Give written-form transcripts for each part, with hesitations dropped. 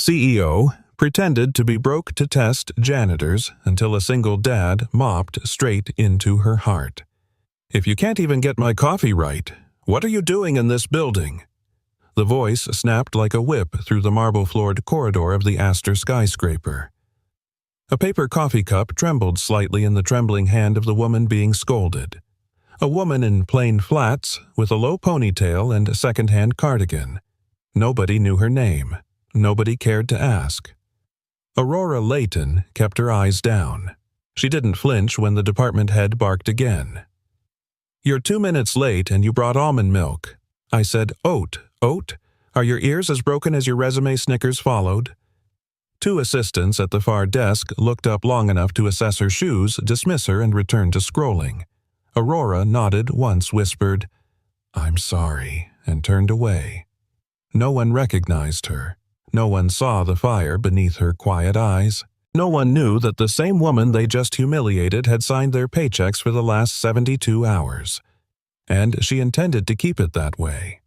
CEO pretended to be broke to test janitors until a single dad mopped straight into her heart. "If you can't even get my coffee right, what are you doing in this building?" The voice snapped like a whip through the marble-floored corridor of the Astor skyscraper. A paper coffee cup trembled slightly in the trembling hand of the woman being scolded. A woman in plain flats, with a low ponytail and a second-hand cardigan. Nobody knew her name. Nobody cared to ask. Aurora Layton kept her eyes down. She didn't flinch when the department head barked again. "You're 2 minutes late and you brought almond milk." I said, "Oat, oat? Are your ears as broken as your resume Snickers followed?" 2 assistants at the far desk looked up long enough to assess her shoes, dismiss her, and return to scrolling. Aurora nodded once, whispered, "I'm sorry," and turned away. No one recognized her. No one saw the fire beneath her quiet eyes. No one knew that the same woman they just humiliated had signed their paychecks for the last 72 hours. And she intended to keep it that way.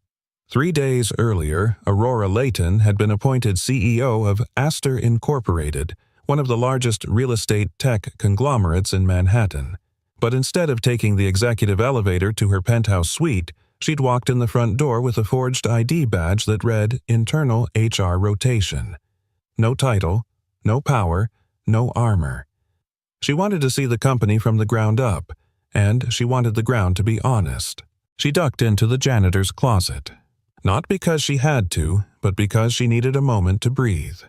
3 days earlier, Aurora Layton had been appointed CEO of Astor Incorporated, one of the largest real estate tech conglomerates in Manhattan. But instead of taking the executive elevator to her penthouse suite, she'd walked in the front door with a forged ID badge that read Internal HR Rotation. No title, no power, no armor. She wanted to see the company from the ground up, and she wanted the ground to be honest. She ducked into the janitor's closet. Not because she had to, but because she needed a moment to breathe.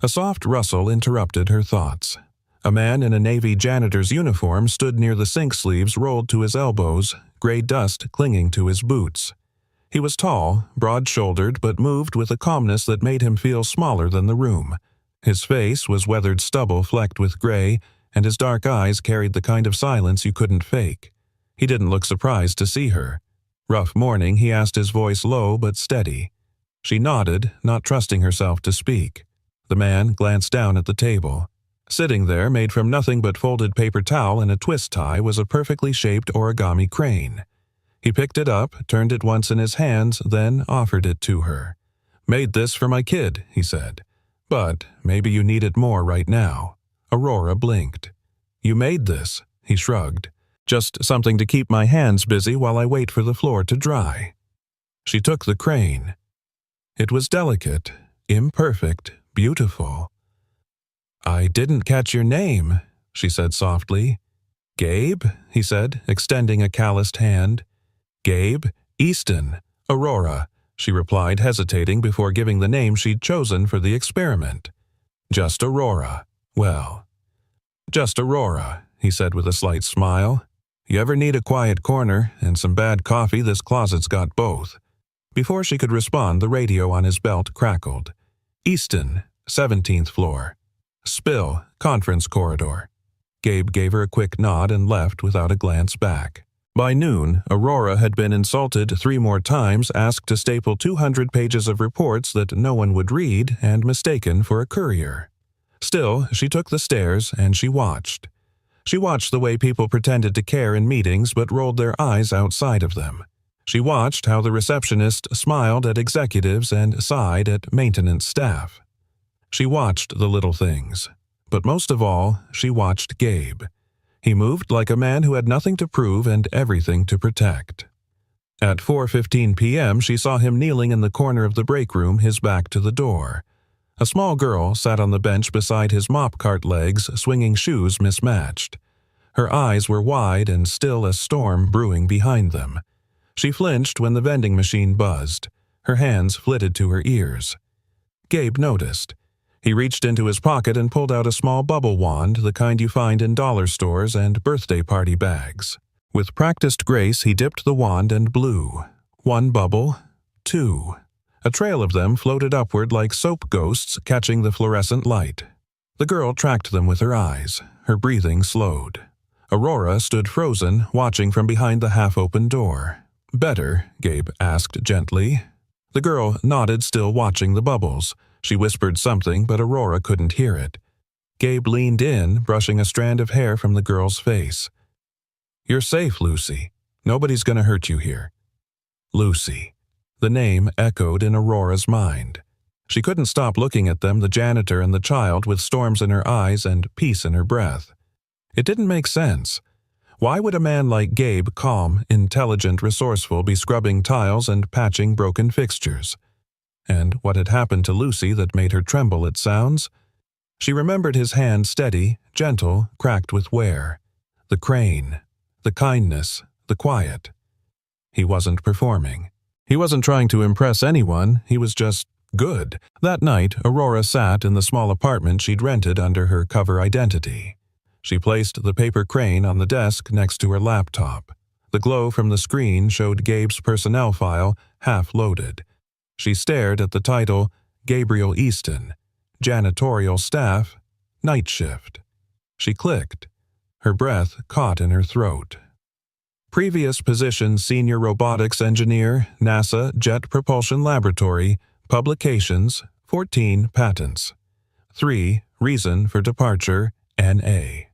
A soft rustle interrupted her thoughts. A man in a Navy janitor's uniform stood near the sink sleeves rolled to his elbows, gray dust clinging to his boots. He was tall, broad-shouldered, but moved with a calmness that made him feel smaller than the room. His face was weathered stubble flecked with gray, and his dark eyes carried the kind of silence you couldn't fake. He didn't look surprised to see her. Rough morning, he asked, his voice low but steady. She nodded, not trusting herself to speak. The man glanced down at the table. Sitting there, made from nothing but folded paper towel and a twist tie, was a perfectly shaped origami crane. He picked it up, turned it once in his hands, then offered it to her. "Made this for my kid," he said. "But maybe you need it more right now." Aurora blinked. "You made this," he shrugged. "Just something to keep my hands busy while I wait for the floor to dry." She took the crane. It was delicate, imperfect, beautiful. "I didn't catch your name," she said softly. "Gabe," he said, extending a calloused hand. "Gabe Easton. Aurora," she replied, hesitating before giving the name she'd chosen for the experiment. "Just Aurora. Well, just Aurora," he said with a slight smile. "You ever need a quiet corner and some bad coffee, this closet's got both." Before she could respond, the radio on his belt crackled. "Easton, 17th floor. Spill, conference corridor." Gabe gave her a quick nod and left without a glance back. By noon, Aurora had been insulted 3 more times, asked to staple 200 pages of reports that no one would read, and mistaken for a courier. Still, she took the stairs and she watched. She watched the way people pretended to care in meetings but rolled their eyes outside of them. She watched how the receptionist smiled at executives and sighed at maintenance staff. She watched the little things. But most of all, she watched Gabe. He moved like a man who had nothing to prove and everything to protect. At 4:15 p.m., she saw him kneeling in the corner of the break room, his back to the door. A small girl sat on the bench beside his mop cart legs, swinging shoes mismatched. Her eyes were wide and still a storm brewing behind them. She flinched when the vending machine buzzed. Her hands flitted to her ears. Gabe noticed. He reached into his pocket and pulled out a small bubble wand, the kind you find in dollar stores and birthday party bags. With practiced grace, he dipped the wand and blew. 1 bubble, 2. A trail of them floated upward like soap ghosts catching the fluorescent light. The girl tracked them with her eyes. Her breathing slowed. Aurora stood frozen, watching from behind the half-open door. "Better?" Gabe asked gently. The girl nodded, still watching the bubbles. She whispered something, but Aurora couldn't hear it. Gabe leaned in, brushing a strand of hair from the girl's face. "You're safe, Lucy. Nobody's going to hurt you here." Lucy. The name echoed in Aurora's mind. She couldn't stop looking at them, the janitor and the child, with storms in her eyes and peace in her breath. It didn't make sense. Why would a man like Gabe, calm, intelligent, resourceful, be scrubbing tiles and patching broken fixtures? And what had happened to Lucy that made her tremble at sounds? She remembered his hand, steady, gentle, cracked with wear. The crane, the kindness, the quiet. He wasn't performing. He wasn't trying to impress anyone, he was just good. That night, Aurora sat in the small apartment she'd rented under her cover identity. She placed the paper crane on the desk next to her laptop. The glow from the screen showed Gabe's personnel file, half loaded. She stared at the title, Gabriel Easton, Janitorial Staff, Night Shift. She clicked. Her breath caught in her throat. Previous position: Senior Robotics Engineer, NASA Jet Propulsion Laboratory, Publications, 14 patents. 3. Reason for departure, NA.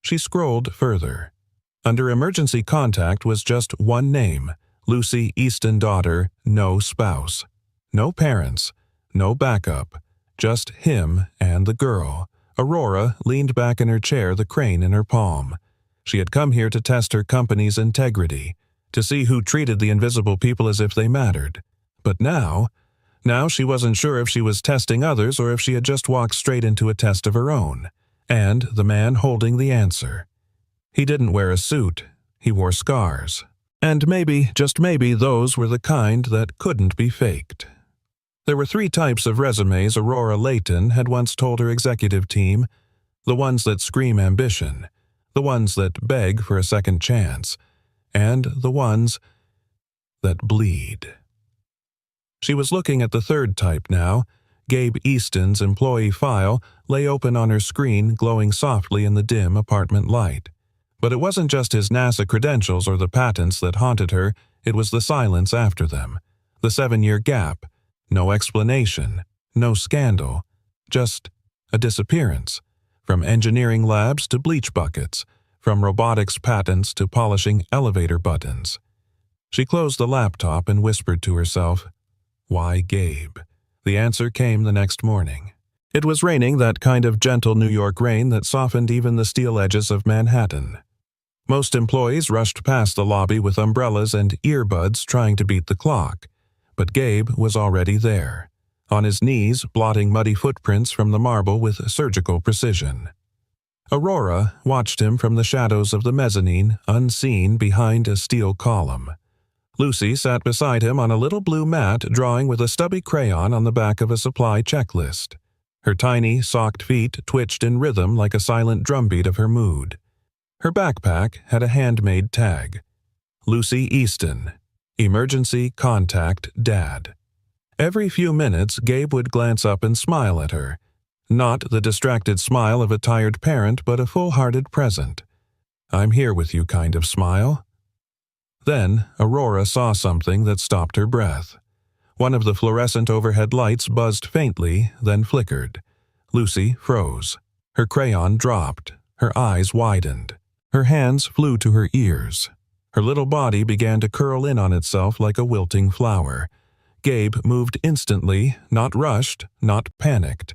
She scrolled further. Under emergency contact was just one name: Lucy Easton, daughter, no spouse. No parents, no backup, just him and the girl. Aurora leaned back in her chair, the crane in her palm. She had come here to test her company's integrity, to see who treated the invisible people as if they mattered. But now she wasn't sure if she was testing others or if she had just walked straight into a test of her own. And the man holding the answer. He didn't wear a suit, he wore scars. And maybe, just maybe, those were the kind that couldn't be faked. There were 3 types of resumes Aurora Layton had once told her executive team: the ones that scream ambition, the ones that beg for a second chance, and the ones that bleed. She was looking at the 3rd type now. Gabe Easton's employee file lay open on her screen, glowing softly in the dim apartment light. But it wasn't just his NASA credentials or the patents that haunted her, it was the silence after them. The 7-year gap. No explanation, no scandal, just a disappearance. From engineering labs to bleach buckets, from robotics patents to polishing elevator buttons. She closed the laptop and whispered to herself, "Why Gabe?" The answer came the next morning. It was raining, that kind of gentle New York rain that softened even the steel edges of Manhattan. Most employees rushed past the lobby with umbrellas and earbuds trying to beat the clock. But Gabe was already there, on his knees, blotting muddy footprints from the marble with surgical precision. Aurora watched him from the shadows of the mezzanine, unseen behind a steel column. Lucy sat beside him on a little blue mat, drawing with a stubby crayon on the back of a supply checklist. Her tiny, socked feet twitched in rhythm like a silent drumbeat of her mood. Her backpack had a handmade tag. Lucy Easton, Emergency Contact Dad. Every few minutes, Gabe would glance up and smile at her. Not the distracted smile of a tired parent, but a full-hearted present. "I'm here with you" kind of smile. Then, Aurora saw something that stopped her breath. One of the fluorescent overhead lights buzzed faintly, then flickered. Lucy froze. Her crayon dropped. Her eyes widened. Her hands flew to her ears. Her little body began to curl in on itself like a wilting flower. Gabe moved instantly, not rushed, not panicked.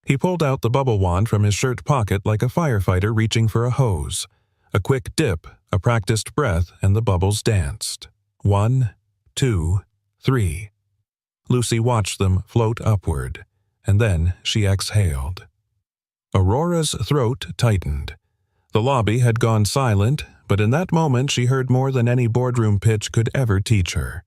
He pulled out the bubble wand from his shirt pocket like a firefighter reaching for a hose. A quick dip, a practiced breath, and the bubbles danced. 1, 2, 3. Lucy watched them float upward, and then she exhaled. Aurora's throat tightened. The lobby had gone silent, but in that moment she heard more than any boardroom pitch could ever teach her.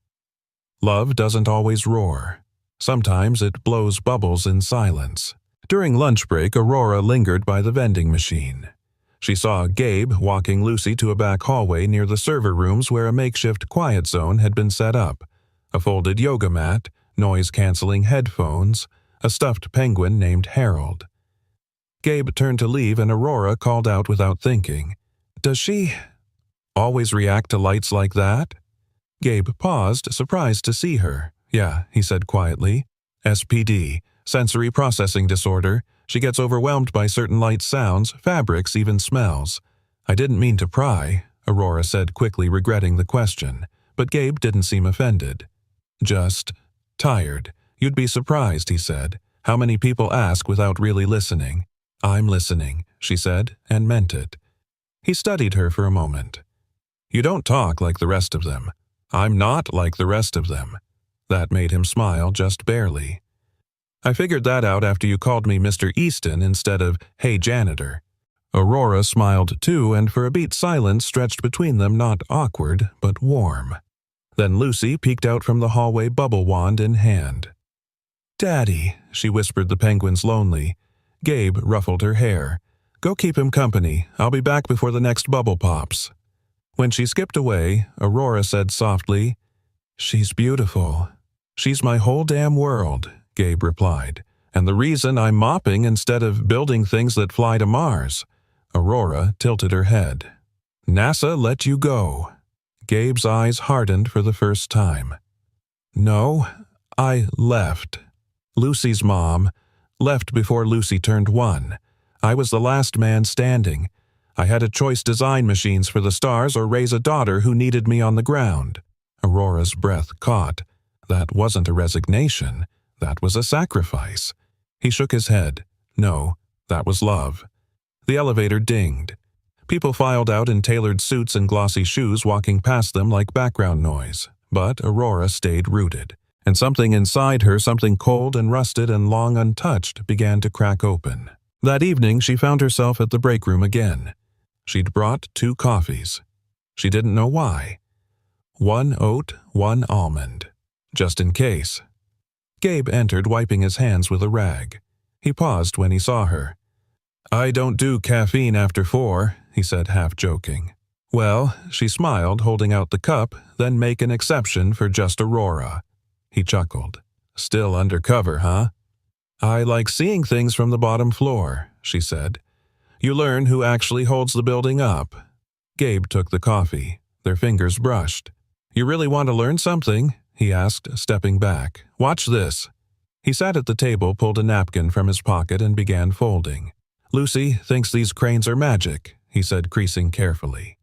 Love doesn't always roar. Sometimes it blows bubbles in silence. During lunch break, Aurora lingered by the vending machine. She saw Gabe walking Lucy to a back hallway near the server rooms where a makeshift quiet zone had been set up. A folded yoga mat, noise-canceling headphones, a stuffed penguin named Harold. Gabe turned to leave and Aurora called out without thinking, "Does she always react to lights like that?" Gabe paused, surprised to see her. "Yeah," he said quietly. "SPD, sensory processing disorder. She gets overwhelmed by certain light sounds, fabrics, even smells." "I didn't mean to pry," Aurora said quickly, regretting the question. But Gabe didn't seem offended. "Just tired. You'd be surprised, he said, how many people ask without really listening. I'm listening, she said, and meant it. He studied her for a moment. You don't talk like the rest of them. I'm not like the rest of them. That made him smile just barely. I figured that out after you called me Mr. Easton instead of, hey, janitor. Aurora smiled too, and for a beat silence stretched between them, not awkward, but warm. Then Lucy peeked out from the hallway, bubble wand in hand. Daddy, she whispered the penguins lonely. Gabe ruffled her hair. Go keep him company. I'll be back before the next bubble pops. When she skipped away, Aurora said softly, She's beautiful. She's my whole damn world, Gabe replied, and the reason I'm mopping instead of building things that fly to Mars. Aurora tilted her head. NASA let you go. Gabe's eyes hardened for the first time. No, I left. Lucy's mom left before Lucy turned 1. I was the last man standing. I had a choice: design machines for the stars or raise a daughter who needed me on the ground. Aurora's breath caught. That wasn't a resignation. That was a sacrifice. He shook his head. No, that was love. The elevator dinged. People filed out in tailored suits and glossy shoes, walking past them like background noise. But Aurora stayed rooted, and something inside her, something cold and rusted and long untouched, began to crack open. That evening she found herself at the break room again. She'd brought 2 coffees. She didn't know why. 1 oat, 1 almond. Just in case. Gabe entered, wiping his hands with a rag. He paused when he saw her. I don't do caffeine after 4, he said, half joking. Well, she smiled, holding out the cup, then make an exception for just Aurora. He chuckled. Still undercover, huh? I like seeing things from the bottom floor, she said. You learn who actually holds the building up. Gabe took the coffee. Their fingers brushed. You really want to learn something? He asked, stepping back. Watch this. He sat at the table, pulled a napkin from his pocket, and began folding. Lucy thinks these cranes are magic, he said, creasing carefully.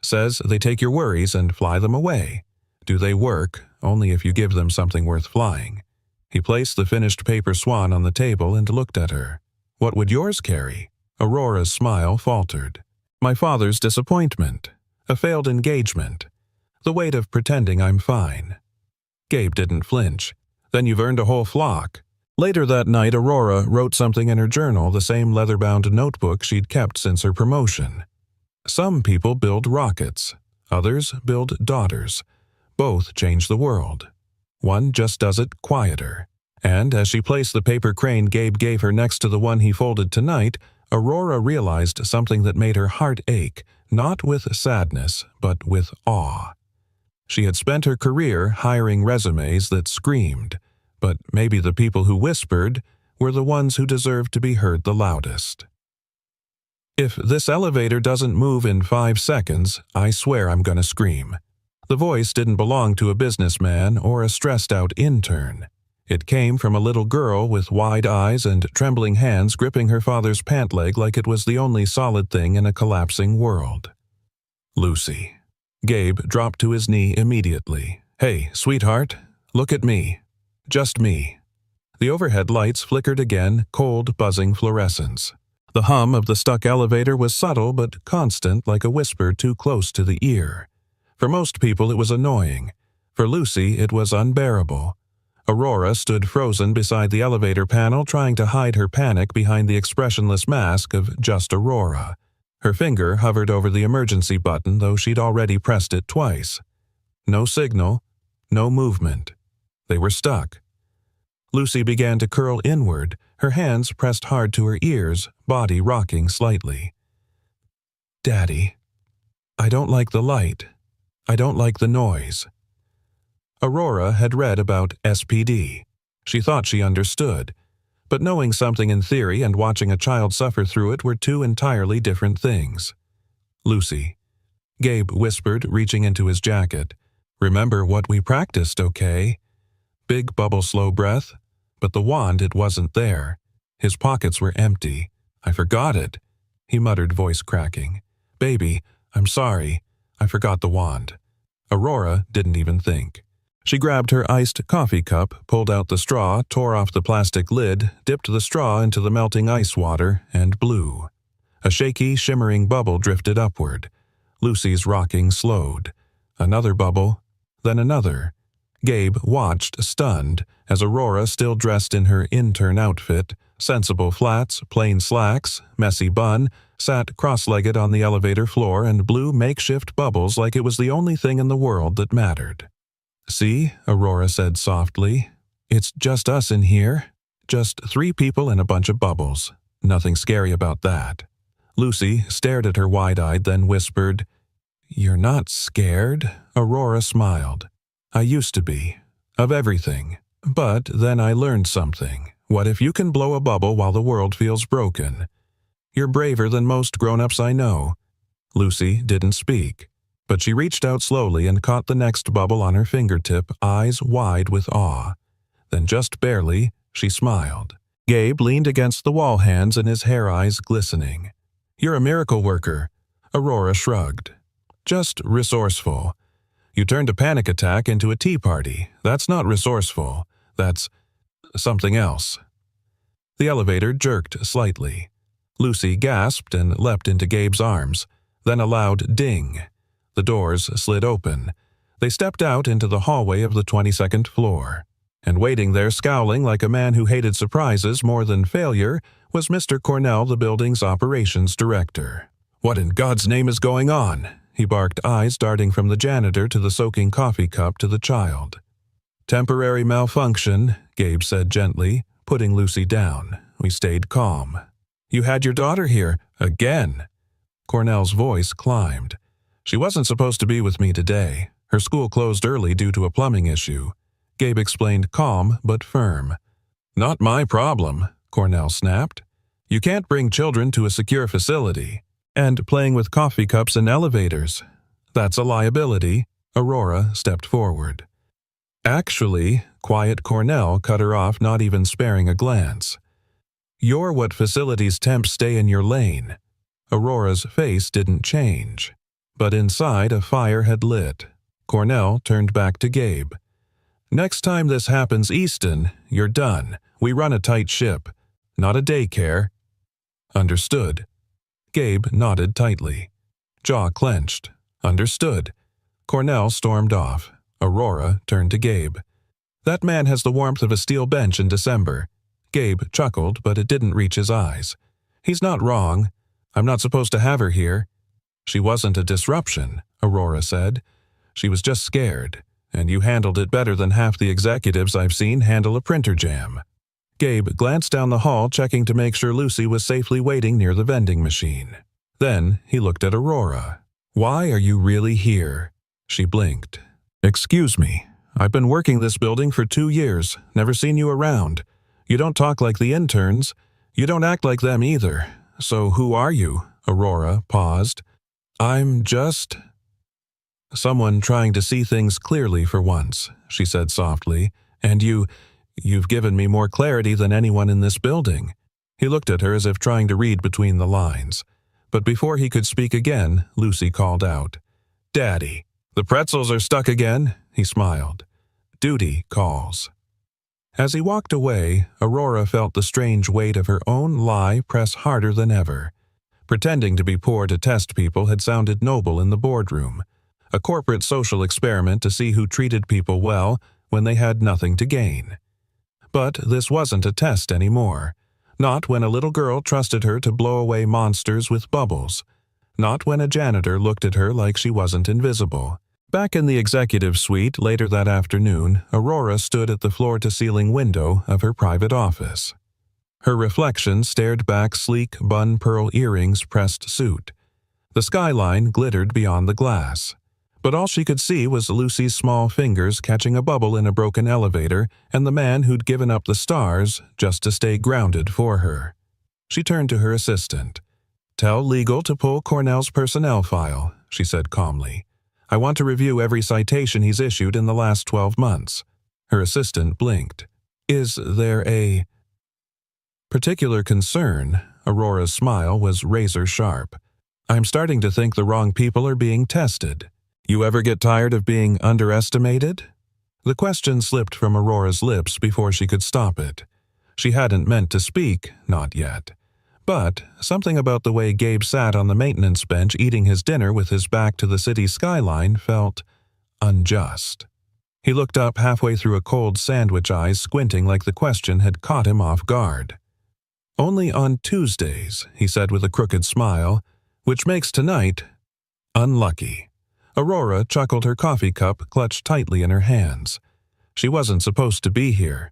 Says they take your worries and fly them away. Do they work? Only if you give them something worth flying. He placed the finished paper swan on the table and looked at her. What would yours carry? Aurora's smile faltered. My father's disappointment. A failed engagement. The weight of pretending I'm fine. Gabe didn't flinch. Then you've earned a whole flock. Later that night, Aurora wrote something in her journal, the same leather-bound notebook she'd kept since her promotion. Some people build rockets. Others build daughters. Both change the world. One just does it quieter. And as she placed the paper crane Gabe gave her next to the one he folded tonight, Aurora realized something that made her heart ache, not with sadness, but with awe. She had spent her career hiring resumes that screamed, but maybe the people who whispered were the ones who deserved to be heard the loudest. If this elevator doesn't move in 5 seconds, I swear I'm gonna scream. The voice didn't belong to a businessman or a stressed-out intern. It came from a little girl with wide eyes and trembling hands gripping her father's pant leg like it was the only solid thing in a collapsing world. Lucy. Gabe dropped to his knee immediately. Hey, sweetheart, look at me. Just me. The overhead lights flickered again, cold, buzzing fluorescence. The hum of the stuck elevator was subtle but constant, like a whisper too close to the ear. For most people it was annoying. For Lucy it was unbearable. Aurora stood frozen beside the elevator panel, trying to hide her panic behind the expressionless mask of just Aurora. Her finger hovered over the emergency button, though she'd already pressed it twice. No signal, no movement. They were stuck. Lucy began to curl inward, her hands pressed hard to her ears, body rocking slightly. Daddy, I don't like the light. I don't like the noise. Aurora had read about SPD. She thought she understood. But knowing something in theory and watching a child suffer through it were 2 entirely different things. Lucy. Gabe whispered, reaching into his jacket. Remember what we practiced, okay? Big bubble slow breath. But the wand, it wasn't there. His pockets were empty. I forgot it. He muttered, voice cracking. Baby, I'm sorry. I forgot the wand. Aurora didn't even think. She grabbed her iced coffee cup, pulled out the straw, tore off the plastic lid, dipped the straw into the melting ice water, and blew. A shaky, shimmering bubble drifted upward. Lucy's rocking slowed. Another bubble, then another. Gabe watched, stunned, as Aurora, still dressed in her intern outfit, sensible flats, plain slacks, messy bun, sat cross-legged on the elevator floor and blew makeshift bubbles like it was the only thing in the world that mattered. "See," Aurora said softly, "it's just us in here. Just 3 people and a bunch of bubbles. Nothing scary about that." Lucy stared at her wide-eyed, then whispered, "You're not scared?" Aurora smiled. "I used to be. Of everything. But then I learned something. What if you can blow a bubble while the world feels broken? You're braver than most grown-ups I know." Lucy didn't speak, but she reached out slowly and caught the next bubble on her fingertip, eyes wide with awe. Then just barely, she smiled. Gabe leaned against the wall, hands and his hair eyes glistening. "You're a miracle worker." Aurora shrugged. "Just resourceful. You turned a panic attack into a tea party. That's not resourceful. That's something else." The elevator jerked slightly. Lucy gasped and leapt into Gabe's arms. Then a loud ding. The doors slid open. They stepped out into the hallway of the 22nd floor. And waiting there, scowling like a man who hated surprises more than failure, was Mr. Cornell, the building's operations director. "What in God's name is going on?" he barked, eyes darting from the janitor to the soaking coffee cup to the child. "Temporary malfunction," Gabe said gently, putting Lucy down. We stayed calm. "You had your daughter here, again." Cornell's voice climbed. "She wasn't supposed to be with me today. Her school closed early due to a plumbing issue." Gabe explained, calm but firm. "Not my problem," Cornell snapped. "You can't bring children to a secure facility. And playing with coffee cups in elevators. That's a liability." Aurora stepped forward. "Actually," quiet Cornell cut her off, not even sparing a glance. "You're what facilities temps stay in your lane." Aurora's face didn't change. But inside, a fire had lit. Cornell turned back to Gabe. "Next time this happens, Easton, you're done. We run a tight ship. Not a daycare." "Understood." Gabe nodded tightly. Jaw clenched. "Understood." Cornell stormed off. Aurora turned to Gabe. "That man has the warmth of a steel bench in December." Gabe chuckled, but it didn't reach his eyes. "He's not wrong. I'm not supposed to have her here." "She wasn't a disruption," Aurora said. "She was just scared, and you handled it better than half the executives I've seen handle a printer jam." Gabe glanced down the hall, checking to make sure Lucy was safely waiting near the vending machine. Then he looked at Aurora. "Why are you really here?" She blinked. "Excuse me. I've been working this building for 2 years, never seen you around. You don't talk like the interns. You don't act like them either. So who are you?" Aurora paused. "I'm just someone trying to see things clearly for once," she said softly. "And you've given me more clarity than anyone in this building." He looked at her as if trying to read between the lines. But before he could speak again, Lucy called out, "Daddy, the pretzels are stuck again," he smiled. "Duty calls." As he walked away, Aurora felt the strange weight of her own lie press harder than ever. Pretending to be poor to test people had sounded noble in the boardroom, a corporate social experiment to see who treated people well when they had nothing to gain. But this wasn't a test anymore. Not when a little girl trusted her to blow away monsters with bubbles. Not when a janitor looked at her like she wasn't invisible. Back in the executive suite later that afternoon, Aurora stood at the floor-to-ceiling window of her private office. Her reflection stared back sleek bun pearl earrings pressed suit. The skyline glittered beyond the glass. But all she could see was Lucy's small fingers catching a bubble in a broken elevator and the man who'd given up the stars just to stay grounded for her. She turned to her assistant. "Tell legal to pull Cornell's personnel file," she said calmly. "I want to review every citation he's issued in the last 12 months. Her assistant blinked. "Is there a particular concern?" Aurora's smile was razor sharp. "I'm starting to think the wrong people are being tested. You ever get tired of being underestimated?" The question slipped from Aurora's lips before she could stop it. She hadn't meant to speak, not yet. But something about the way Gabe sat on the maintenance bench eating his dinner with his back to the city skyline felt unjust. He looked up halfway through a cold sandwich, eyes squinting like the question had caught him off guard. "Only on Tuesdays," he said with a crooked smile, "which makes tonight unlucky." Aurora chuckled, her coffee cup clutched tightly in her hands. She wasn't supposed to be here.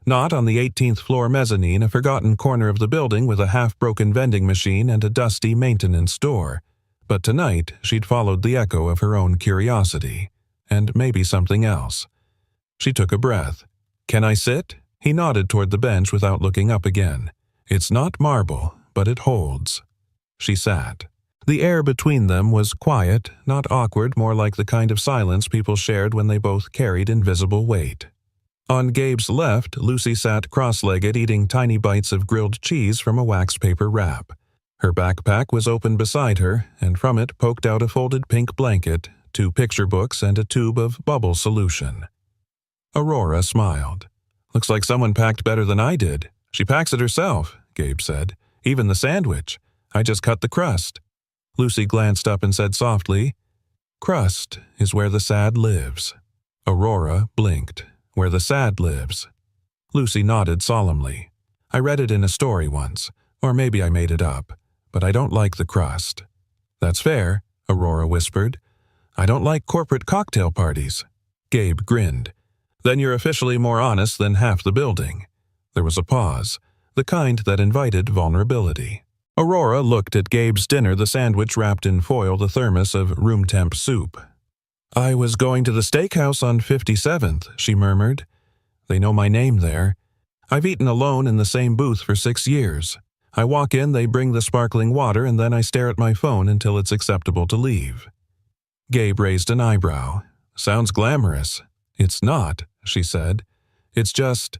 Not on the 18th floor mezzanine, a forgotten corner of the building with a half-broken vending machine and a dusty maintenance door. But tonight she'd followed the echo of her own curiosity. And maybe something else. She took a breath. "Can I sit?" He nodded toward the bench without looking up again. "It's not marble, but it holds." She sat. The air between them was quiet, not awkward, more like the kind of silence people shared when they both carried invisible weight. On Gabe's left, Lucy sat cross-legged eating tiny bites of grilled cheese from a wax paper wrap. Her backpack was open beside her, and from it poked out a folded pink blanket, 2 picture books, and a tube of bubble solution. Aurora smiled. "Looks like someone packed better than I did." "She packs it herself," Gabe said. "Even the sandwich. I just cut the crust." Lucy glanced up and said softly, "Crust is where the sad lives." Aurora blinked. "Where the sad lives." Lucy nodded solemnly. "I read it in a story once, or maybe I made it up, but I don't like the crust." "That's fair," Aurora whispered. "I don't like corporate cocktail parties." Gabe grinned. "Then you're officially more honest than half the building." There was a pause, the kind that invited vulnerability. Aurora looked at Gabe's dinner, the sandwich wrapped in foil, the thermos of room-temp soup. "I was going to the steakhouse on 57th, she murmured. "They know my name there. I've eaten alone in the same booth for 6 years. I walk in, they bring the sparkling water, and then I stare at my phone until it's acceptable to leave." Gabe raised an eyebrow. "Sounds glamorous." "It's not," she said. "It's just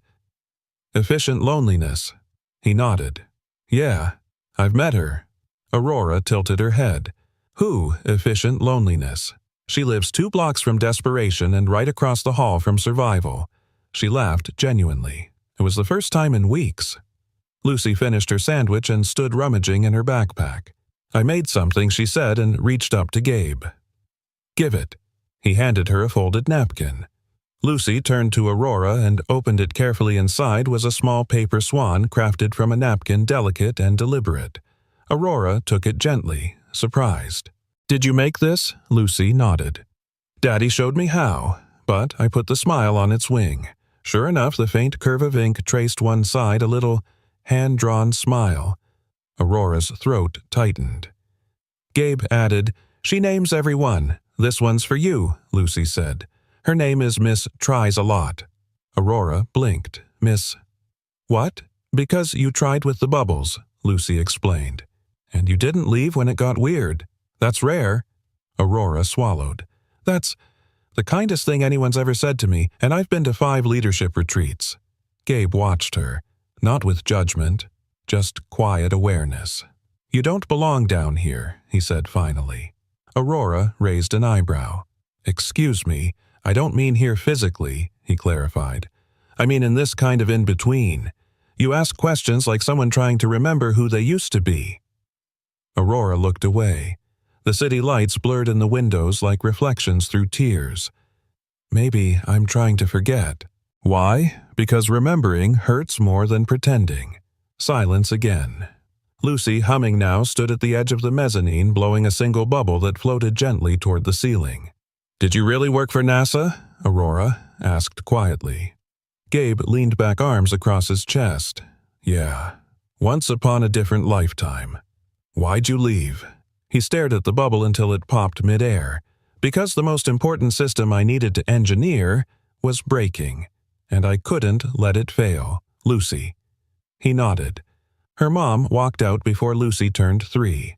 efficient loneliness." He nodded. "Yeah, I've met her." Aurora tilted her head. "Who, efficient loneliness?" "She lives 2 blocks from desperation and right across the hall from survival." She laughed genuinely. It was the first time in weeks. Lucy finished her sandwich and stood rummaging in her backpack. "I made something," she said, and reached up to Gabe. "Give it." He handed her a folded napkin. Lucy turned to Aurora and opened it carefully. Inside was a small paper swan crafted from a napkin, delicate and deliberate. Aurora took it gently, surprised. "Did you make this?" Lucy nodded. "Daddy showed me how, but I put the smile on its wing." Sure enough, the faint curve of ink traced one side, a little hand-drawn smile. Aurora's throat tightened. Gabe added, "She names every one. This one's for you," Lucy said. "Her name is Miss Tries a Lot." Aurora blinked. "Miss what?" "Because you tried with the bubbles," Lucy explained. "And you didn't leave when it got weird. That's rare." Aurora swallowed. "That's the kindest thing anyone's ever said to me, and I've been to 5 leadership retreats." Gabe watched her, not with judgment, just quiet awareness. "You don't belong down here," he said finally. Aurora raised an eyebrow. "Excuse me, I don't mean here physically," he clarified. "I mean in this kind of in-between. You ask questions like someone trying to remember who they used to be." Aurora looked away. The city lights blurred in the windows like reflections through tears. "Maybe I'm trying to forget." "Why?" "Because remembering hurts more than pretending." Silence again. Lucy, humming now, stood at the edge of the mezzanine, blowing a single bubble that floated gently toward the ceiling. "Did you really work for NASA?" Aurora asked quietly. Gabe leaned back, arms across his chest. "Yeah. Once upon a different lifetime." "Why'd you leave?" He stared at the bubble until it popped midair. "Because the most important system I needed to engineer was breaking, and I couldn't let it fail." "Lucy." He nodded. Her mom walked out before Lucy turned 3.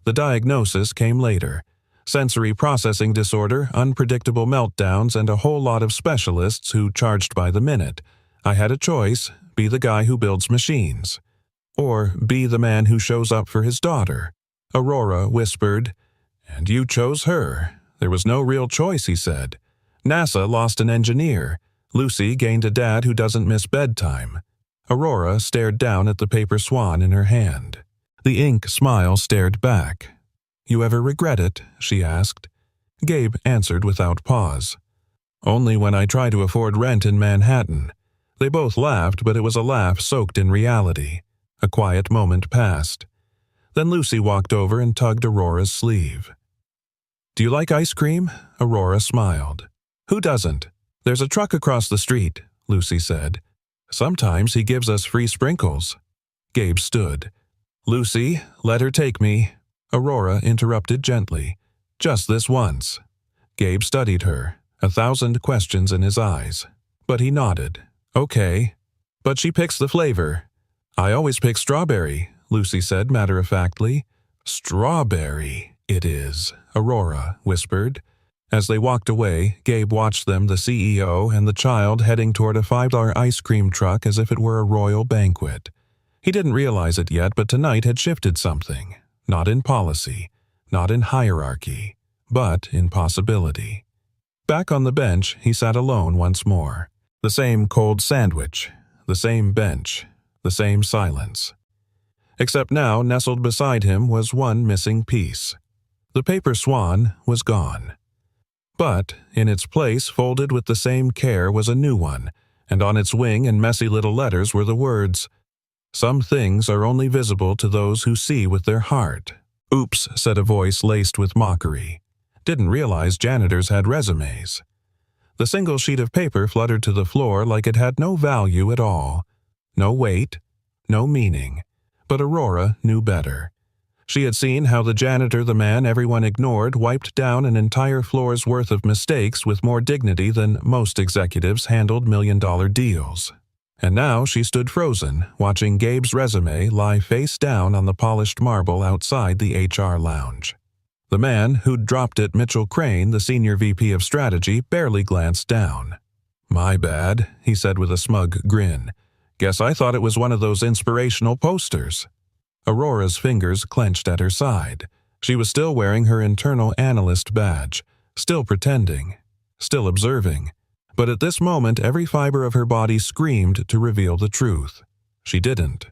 The diagnosis came later. Sensory processing disorder, unpredictable meltdowns, and a whole lot of specialists who charged by the minute. I had a choice: be the guy who builds machines, or be the man who shows up for his daughter. Aurora whispered, "And you chose her." "There was no real choice," he said. NASA lost an engineer. Lucy gained a dad who doesn't miss bedtime. Aurora stared down at the paper swan in her hand. The ink smile stared back. You ever regret it? She asked. Gabe answered without pause. Only when I try to afford rent in Manhattan. They both laughed, but it was a laugh soaked in reality. A quiet moment passed. Then Lucy walked over and tugged Aurora's sleeve. Do you like ice cream? Aurora smiled. Who doesn't? There's a truck across the street, Lucy said. Sometimes he gives us free sprinkles. Gabe stood. Lucy, let her take me. Aurora interrupted gently. Just this once. Gabe studied her, 1,000 questions in his eyes. But he nodded. Okay. But she picks the flavor. I always pick strawberry, Lucy said matter-of-factly. Strawberry, it is, Aurora whispered. As they walked away, Gabe watched them, the CEO and the child, heading toward a $5 ice cream truck as if it were a royal banquet. He didn't realize it yet, but tonight had shifted something. Not in policy, not in hierarchy, but in possibility. Back on the bench, he sat alone once more. The same cold sandwich, the same bench, the same silence. Except now, nestled beside him was one missing piece. The paper swan was gone. But, in its place, folded with the same care, was a new one, and on its wing in messy little letters were the words, Some things are only visible to those who see with their heart. Oops, said a voice laced with mockery. Didn't realize janitors had resumes. The single sheet of paper fluttered to the floor like it had no value at all. No weight, no meaning. But Aurora knew better. She had seen how the janitor, the man everyone ignored, wiped down an entire floor's worth of mistakes with more dignity than most executives handled million-dollar deals. And now she stood frozen, watching Gabe's resume lie face down on the polished marble outside the HR lounge. The man who'd dropped it, Mitchell Crane, the senior VP of strategy, barely glanced down. My bad, he said with a smug grin. Guess I thought it was one of those inspirational posters. Aurora's fingers clenched at her side. She was still wearing her internal analyst badge, still pretending, still observing. But at this moment, every fiber of her body screamed to reveal the truth. She didn't.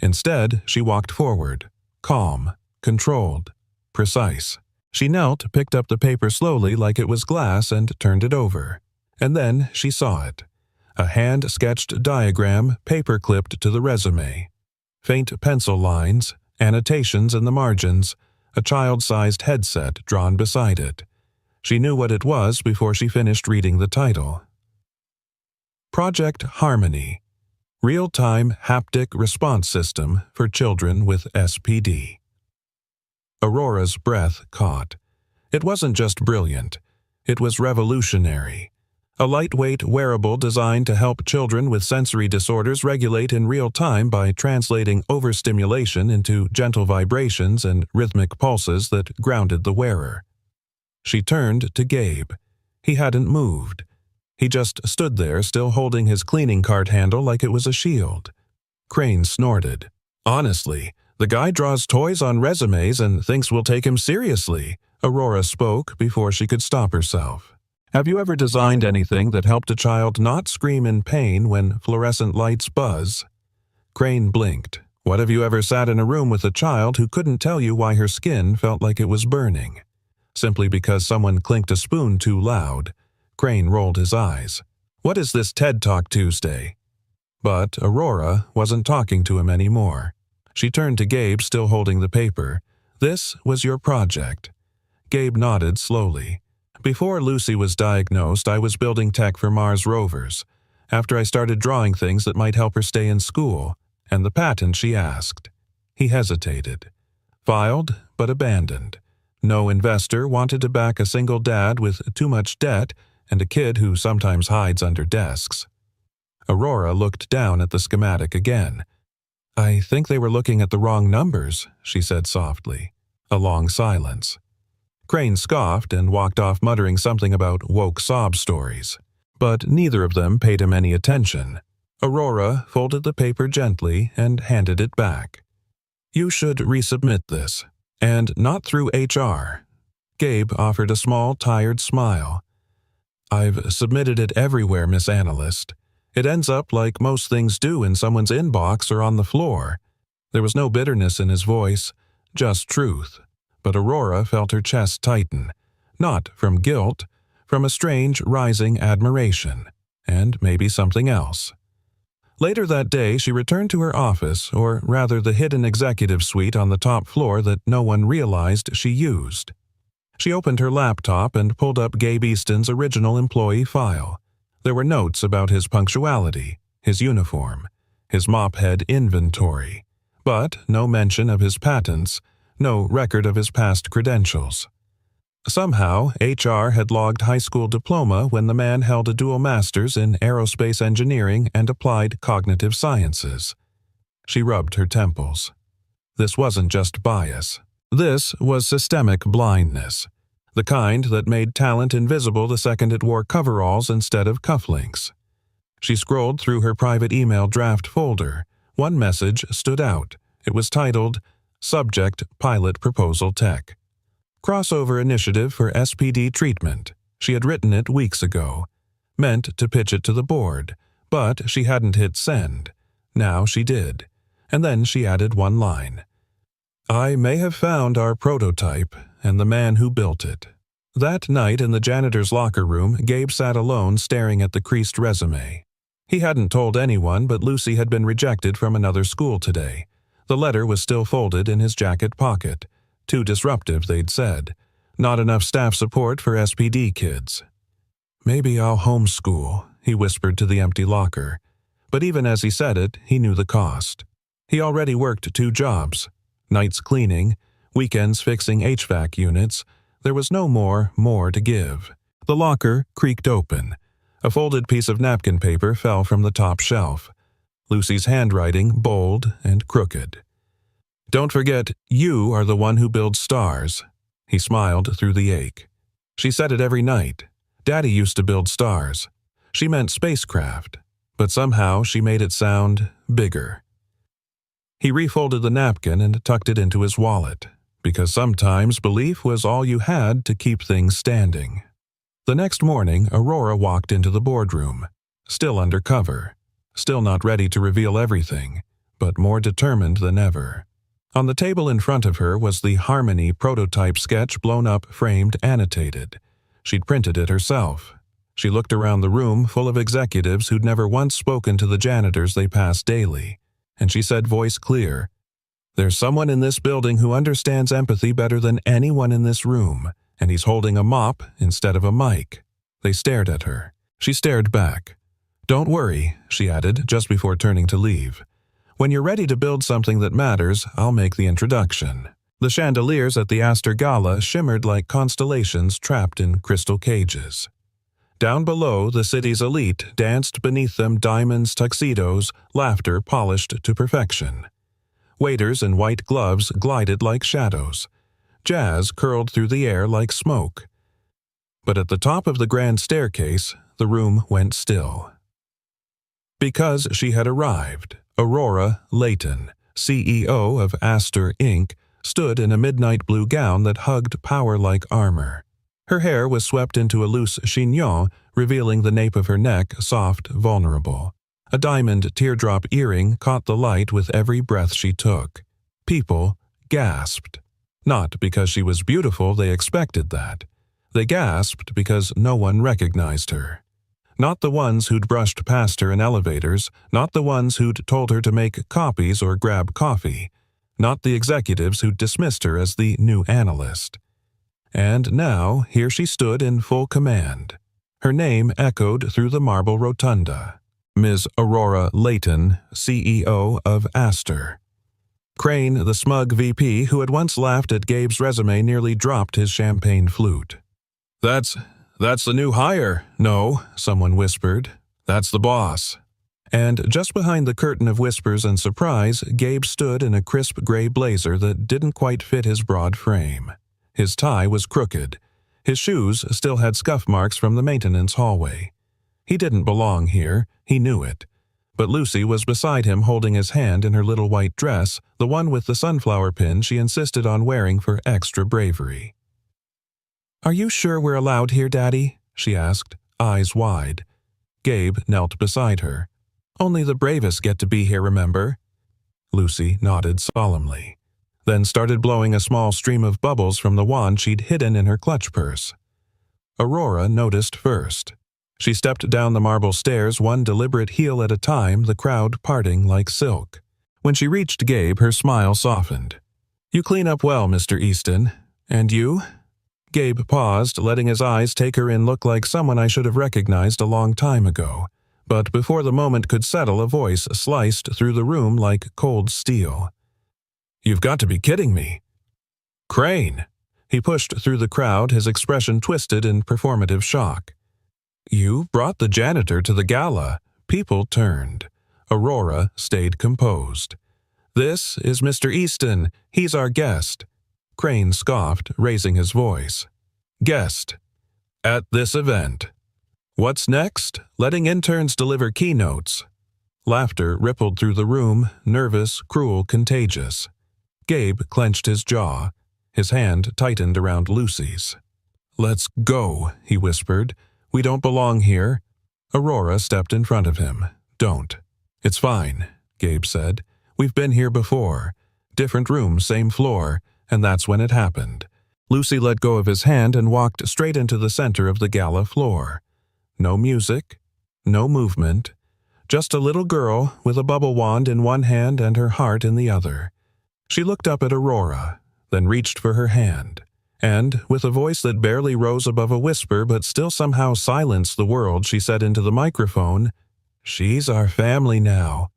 Instead, she walked forward, calm, controlled, precise. She knelt, picked up the paper slowly like it was glass, and turned it over. And then she saw it. A hand-sketched diagram paper-clipped to the resume. Faint pencil lines, annotations in the margins, a child-sized headset drawn beside it. She knew what it was before she finished reading the title. Project Harmony, Real-Time Haptic Response System for Children with SPD. Aurora's breath caught. It wasn't just brilliant. It was revolutionary. A lightweight wearable designed to help children with sensory disorders regulate in real time by translating overstimulation into gentle vibrations and rhythmic pulses that grounded the wearer. She turned to Gabe. He hadn't moved. He just stood there, still holding his cleaning cart handle like it was a shield. Crane snorted. Honestly, the guy draws toys on resumes and thinks we'll take him seriously. Aurora spoke before she could stop herself. Have you ever designed anything that helped a child not scream in pain when fluorescent lights buzz? Crane blinked. What have you ever sat in a room with a child who couldn't tell you why her skin felt like it was burning? Simply because someone clinked a spoon too loud. Crane rolled his eyes. What is this TED Talk Tuesday? But Aurora wasn't talking to him anymore. She turned to Gabe, still holding the paper. This was your project. Gabe nodded slowly. Before Lucy was diagnosed, I was building tech for Mars rovers. After I started drawing things that might help her stay in school, and the patent she asked. He hesitated. Filed, but abandoned. No investor wanted to back a single dad with too much debt and a kid who sometimes hides under desks. Aurora looked down at the schematic again. I think they were looking at the wrong numbers, she said softly. A long silence. Crane scoffed and walked off muttering something about woke sob stories. But neither of them paid him any attention. Aurora folded the paper gently and handed it back. You should resubmit this. And not through HR. Gabe offered a small, tired smile. "I've submitted it everywhere, Miss Analyst. It ends up like most things do in someone's inbox or on the floor." There was no bitterness in his voice, just truth. But Aurora felt her chest tighten, not from guilt, from a strange rising admiration, and maybe something else. Later that day, she returned to her office, or rather the hidden executive suite on the top floor that no one realized she used. She opened her laptop and pulled up Gabe Easton's original employee file. There were notes about his punctuality, his uniform, his mophead inventory, but no mention of his patents, no record of his past credentials. Somehow, HR had logged high school diploma when the man held a dual master's in aerospace engineering and applied cognitive sciences. She rubbed her temples. This wasn't just bias. This was systemic blindness, the kind that made talent invisible the second it wore coveralls instead of cufflinks. She scrolled through her private email draft folder. One message stood out. It was titled, "Subject Pilot Proposal Tech. Crossover Initiative for SPD Treatment." She had written it weeks ago, meant to pitch it to the board, but she hadn't hit send. Now she did. And then she added one line. "I may have found our prototype and the man who built it." That night in the janitor's locker room, Gabe sat alone staring at the creased resume. He hadn't told anyone, but Lucy had been rejected from another school today. The letter was still folded in his jacket pocket. Too disruptive, they'd said. Not enough staff support for SPD kids. "Maybe I'll homeschool," he whispered to the empty locker. But even as he said it, he knew the cost. He already worked 2 jobs. Nights cleaning, weekends fixing HVAC units. There was no more to give. The locker creaked open. A folded piece of napkin paper fell from the top shelf. Lucy's handwriting bold and crooked. "Don't forget, you are the one who builds stars." He smiled through the ache. She said it every night. Daddy used to build stars. She meant spacecraft, but somehow she made it sound bigger. He refolded the napkin and tucked it into his wallet, because sometimes belief was all you had to keep things standing. The next morning, Aurora walked into the boardroom, still under cover, still not ready to reveal everything, but more determined than ever. On the table in front of her was the Harmony prototype sketch, blown up, framed, annotated. She'd printed it herself. She looked around the room full of executives who'd never once spoken to the janitors they passed daily, and she said, voice clear, "There's someone in this building who understands empathy better than anyone in this room, and he's holding a mop instead of a mic." They stared at her. She stared back. "Don't worry," she added, just before turning to leave. "When you're ready to build something that matters, I'll make the introduction." The chandeliers at the Astor Gala shimmered like constellations trapped in crystal cages. Down below, the city's elite danced beneath them, diamonds, tuxedos, laughter polished to perfection. Waiters in white gloves glided like shadows. Jazz curled through the air like smoke. But at the top of the grand staircase, the room went still. Because she had arrived, Aurora Layton, CEO of Astor Inc., stood in a midnight blue gown that hugged power like armor. Her hair was swept into a loose chignon, revealing the nape of her neck, soft, vulnerable. A diamond teardrop earring caught the light with every breath she took. People gasped. Not because she was beautiful, they expected that. They gasped because no one recognized her. Not the ones who'd brushed past her in elevators, not the ones who'd told her to make copies or grab coffee, not the executives who'd dismissed her as the new analyst. And now, here she stood in full command. Her name echoed through the marble rotunda. Ms. Aurora Layton, CEO of Astor. Crane, the smug VP who had once laughed at Gabe's resume, nearly dropped his champagne flute. That's the new hire." "No," someone whispered. "That's the boss." And just behind the curtain of whispers and surprise, Gabe stood in a crisp gray blazer that didn't quite fit his broad frame. His tie was crooked. His shoes still had scuff marks from the maintenance hallway. He didn't belong here, he knew it. But Lucy was beside him, holding his hand in her little white dress, the one with the sunflower pin she insisted on wearing for extra bravery. "Are you sure we're allowed here, Daddy?" she asked. eyes wide. Gabe knelt beside her. "Only the bravest get to be here, remember?" Lucy nodded solemnly, then started blowing a small stream of bubbles from the wand she'd hidden in her clutch purse. Aurora noticed first. She stepped down the marble stairs, one deliberate heel at a time, the crowd parting like silk. When she reached Gabe, her smile softened. "You clean up well, Mr. Easton. And you?" Gabe paused, letting his eyes take her in, look like someone I should have recognized a long time ago. But before the moment could settle, a voice sliced through the room like cold steel. "You've got to be kidding me." "Crane!" He pushed through the crowd, his expression twisted in performative shock. "You brought the janitor to the gala." People turned. Aurora stayed composed. "This is Mr. Easton. He's our guest." Crane scoffed, raising his voice. "Guest. At this event. What's next? Letting interns deliver keynotes." Laughter rippled through the room, nervous, cruel, contagious. Gabe clenched his jaw. His hand tightened around Lucy's. "Let's go," he whispered. "We don't belong here." Aurora stepped in front of him. "Don't." "It's fine," Gabe said. "We've been here before. Different room, same floor, and that's when it happened." Lucy let go of his hand and walked straight into the center of the gala floor. No music, no movement, just a little girl with a bubble wand in one hand and her heart in the other. She looked up at Aurora, then reached for her hand, and, with a voice that barely rose above a whisper but still somehow silenced the world, she said into the microphone, "She's our family now."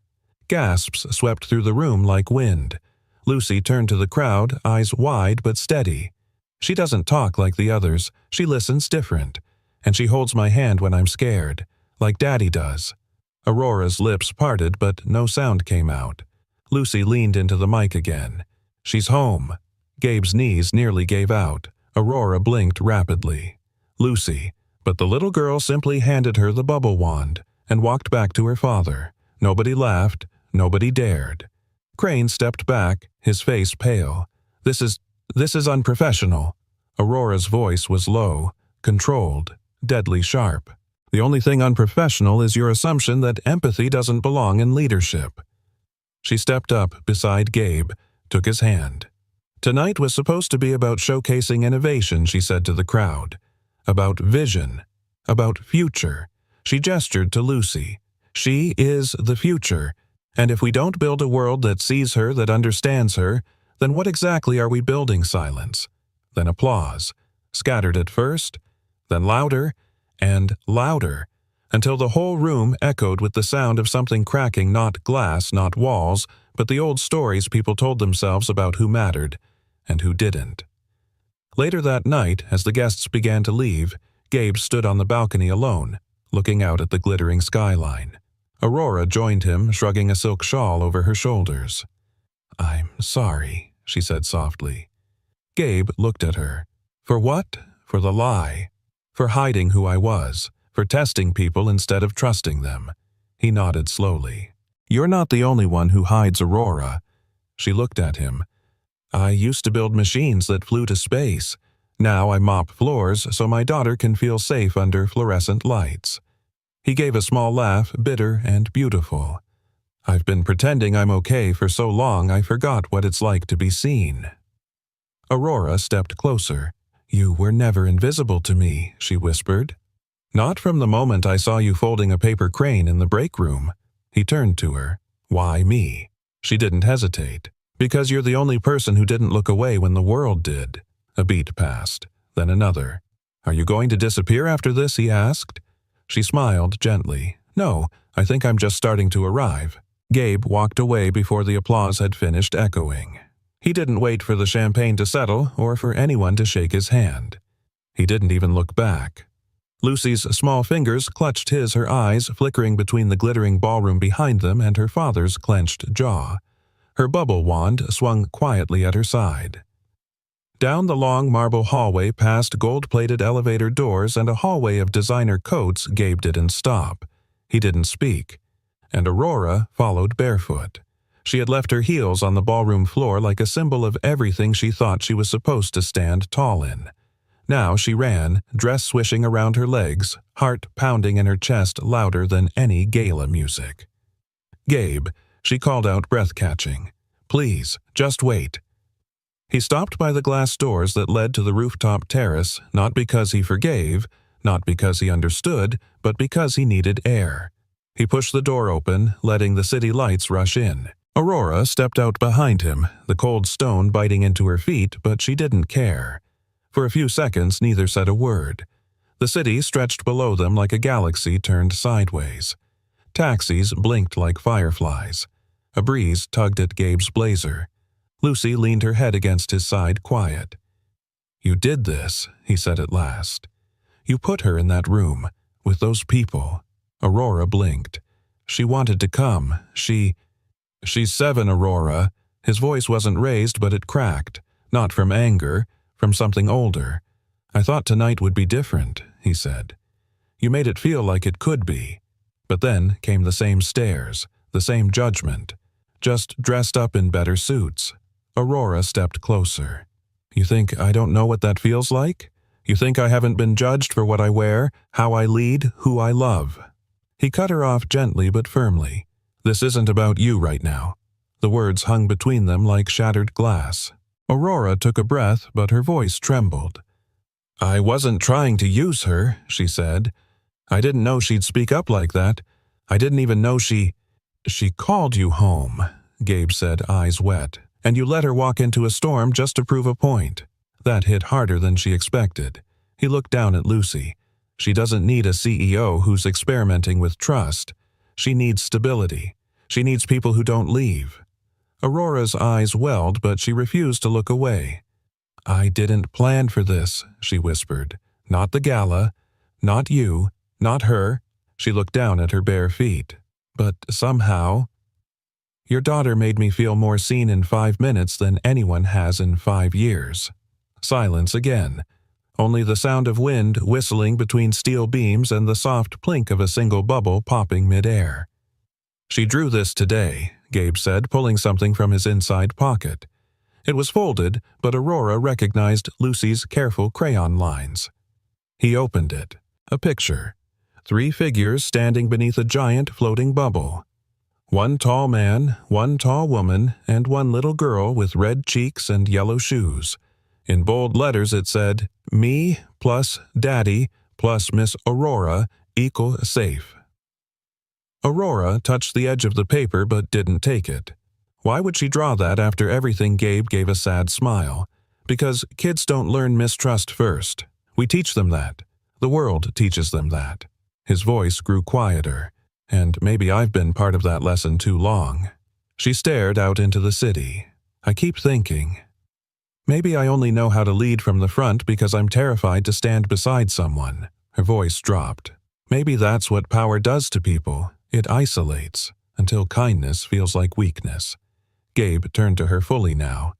Gasps swept through the room like wind. Lucy turned to the crowd, eyes wide but steady. "She doesn't talk like the others. She listens different. And she holds my hand when I'm scared, like Daddy does." Aurora's lips parted, but no sound came out. Lucy leaned into the mic again. "She's home." Gabe's knees nearly gave out. Aurora blinked rapidly. "Lucy," but the little girl simply handed her the bubble wand and walked back to her father. Nobody laughed, nobody dared. Crane stepped back, his face pale. This is unprofessional." Aurora's voice was low, controlled, deadly sharp. "The only thing unprofessional is your assumption that empathy doesn't belong in leadership." She stepped up beside Gabe, took his hand. "Tonight was supposed to be about showcasing innovation," she said to the crowd. "About vision. About future." She gestured to Lucy. "She is the future, and if we don't build a world that sees her, that understands her, then what exactly are we building?" Silence. Then applause. Scattered at first, then louder and louder, until the whole room echoed with the sound of something cracking, not glass, not walls, but the old stories people told themselves about who mattered and who didn't. Later that night, as the guests began to leave, Gabe stood on the balcony alone, looking out at the glittering skyline. Aurora joined him, shrugging a silk shawl over her shoulders. "I'm sorry," she said softly. Gabe looked at her. "For what? For the lie. For hiding who I was. For testing people instead of trusting them." He nodded slowly. "You're not the only one who hides, Aurora." She looked at him. "I used to build machines that flew to space. Now I mop floors so my daughter can feel safe under fluorescent lights." He gave a small laugh, bitter and beautiful. "I've been pretending I'm okay for so long I forgot what it's like to be seen." Aurora stepped closer. "You were never invisible to me," she whispered. "Not from the moment I saw you folding a paper crane in the break room." He turned to her. "Why me?" She didn't hesitate. "Because you're the only person who didn't look away when the world did." A beat passed, then another. "Are you going to disappear after this?" he asked. She smiled gently. "No, I think I'm just starting to arrive." Gabe walked away before the applause had finished echoing. He didn't wait for the champagne to settle or for anyone to shake his hand. He didn't even look back. Lucy's small fingers clutched his, her eyes flickering between the glittering ballroom behind them and her father's clenched jaw. Her bubble wand swung quietly at her side. Down the long marble hallway past gold-plated elevator doors and a hallway of designer coats, Gabe didn't stop. He didn't speak. And Aurora followed barefoot. She had left her heels on the ballroom floor like a symbol of everything she thought she was supposed to stand tall in. Now she ran, dress swishing around her legs, heart pounding in her chest louder than any gala music. "Gabe," she called out, breath-catching. "Please, just wait." He stopped by the glass doors that led to the rooftop terrace, not because he forgave, not because he understood, but because he needed air. He pushed the door open, letting the city lights rush in. Aurora stepped out behind him, the cold stone biting into her feet, but she didn't care. For a few seconds, neither said a word. The city stretched below them like a galaxy turned sideways. Taxis blinked like fireflies. A breeze tugged at Gabe's blazer. Lucy leaned her head against his side, quiet. "You did this," he said at last. "You put her in that room, with those people." Aurora blinked. "She wanted to come. She's 7, Aurora." His voice wasn't raised, but it cracked. Not from anger, from something older. "I thought tonight would be different," he said. "You made it feel like it could be." But then came the same stares, the same judgment, just dressed up in better suits. Aurora stepped closer. "You think I don't know what that feels like? You think I haven't been judged for what I wear, how I lead, who I love?" He cut her off gently but firmly. "This isn't about you right now." The words hung between them like shattered glass. Aurora took a breath, but her voice trembled. "I wasn't trying to use her," she said. "I didn't know she'd speak up like that. I didn't even know she called you home," Gabe said, eyes wet. "And you let her walk into a storm just to prove a point." That hit harder than she expected. He looked down at Lucy. She doesn't need a CEO who's experimenting with trust. She needs stability. She needs people who don't leave. Aurora's eyes welled, but she refused to look away. "I didn't plan for this," she whispered. "Not the gala. Not you. Not her." She looked down at her bare feet. "But somehow, your daughter made me feel more seen in 5 minutes than anyone has in 5 years. Silence again. Only the sound of wind whistling between steel beams and the soft plink of a single bubble popping mid-air. "She drew this today," Gabe said, pulling something from his inside pocket. It was folded, but Aurora recognized Lucy's careful crayon lines. He opened it. A picture. 3 figures standing beneath a giant floating bubble. 1 tall man, 1 tall woman, and 1 little girl with red cheeks and yellow shoes. In bold letters it said, "Me plus Daddy plus Miss Aurora equal safe." Aurora touched the edge of the paper but didn't take it. Why would she draw that after everything? Gabe gave a sad smile. Because kids don't learn mistrust first. We teach them that. The world teaches them that. His voice grew quieter. And maybe I've been part of that lesson too long. She stared out into the city. "I keep thinking, maybe I only know how to lead from the front because I'm terrified to stand beside someone." Her voice dropped. "Maybe that's what power does to people. It isolates, until kindness feels like weakness." Gabe turned to her fully now.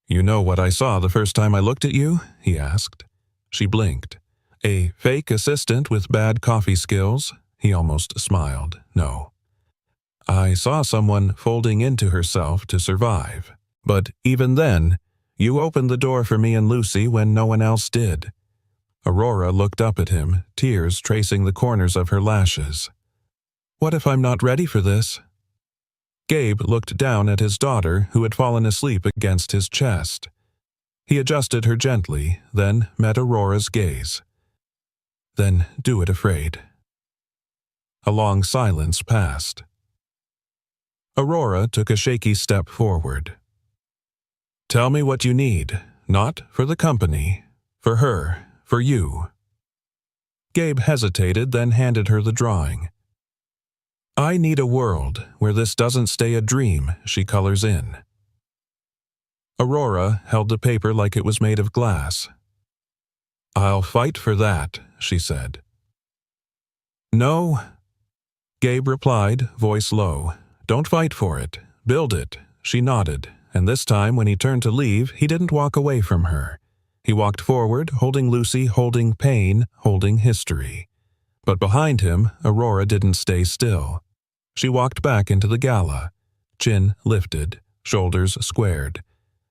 "You know what I saw the first time I looked at you?" he asked. She blinked. "A fake assistant with bad coffee skills?" He almost smiled. "No. I saw someone folding into herself to survive. But even then, you opened the door for me and Lucy when no one else did." Aurora looked up at him, tears tracing the corners of her lashes. "What if I'm not ready for this?" Gabe looked down at his daughter, who had fallen asleep against his chest. He adjusted her gently, then met Aurora's gaze. "Then do it afraid." A long silence passed. Aurora took a shaky step forward. "Tell me what you need, not for the company, for her, for you." Gabe hesitated, then handed her the drawing. "I need a world where this doesn't stay a dream she colors in." Aurora held the paper like it was made of glass. "I'll fight for that," she said. "No," Gabe replied, voice low. "Don't fight for it. Build it." She nodded, and this time when he turned to leave, he didn't walk away from her. He walked forward, holding Lucy, holding pain, holding history. But behind him, Aurora didn't stay still. She walked back into the gala, chin lifted, shoulders squared.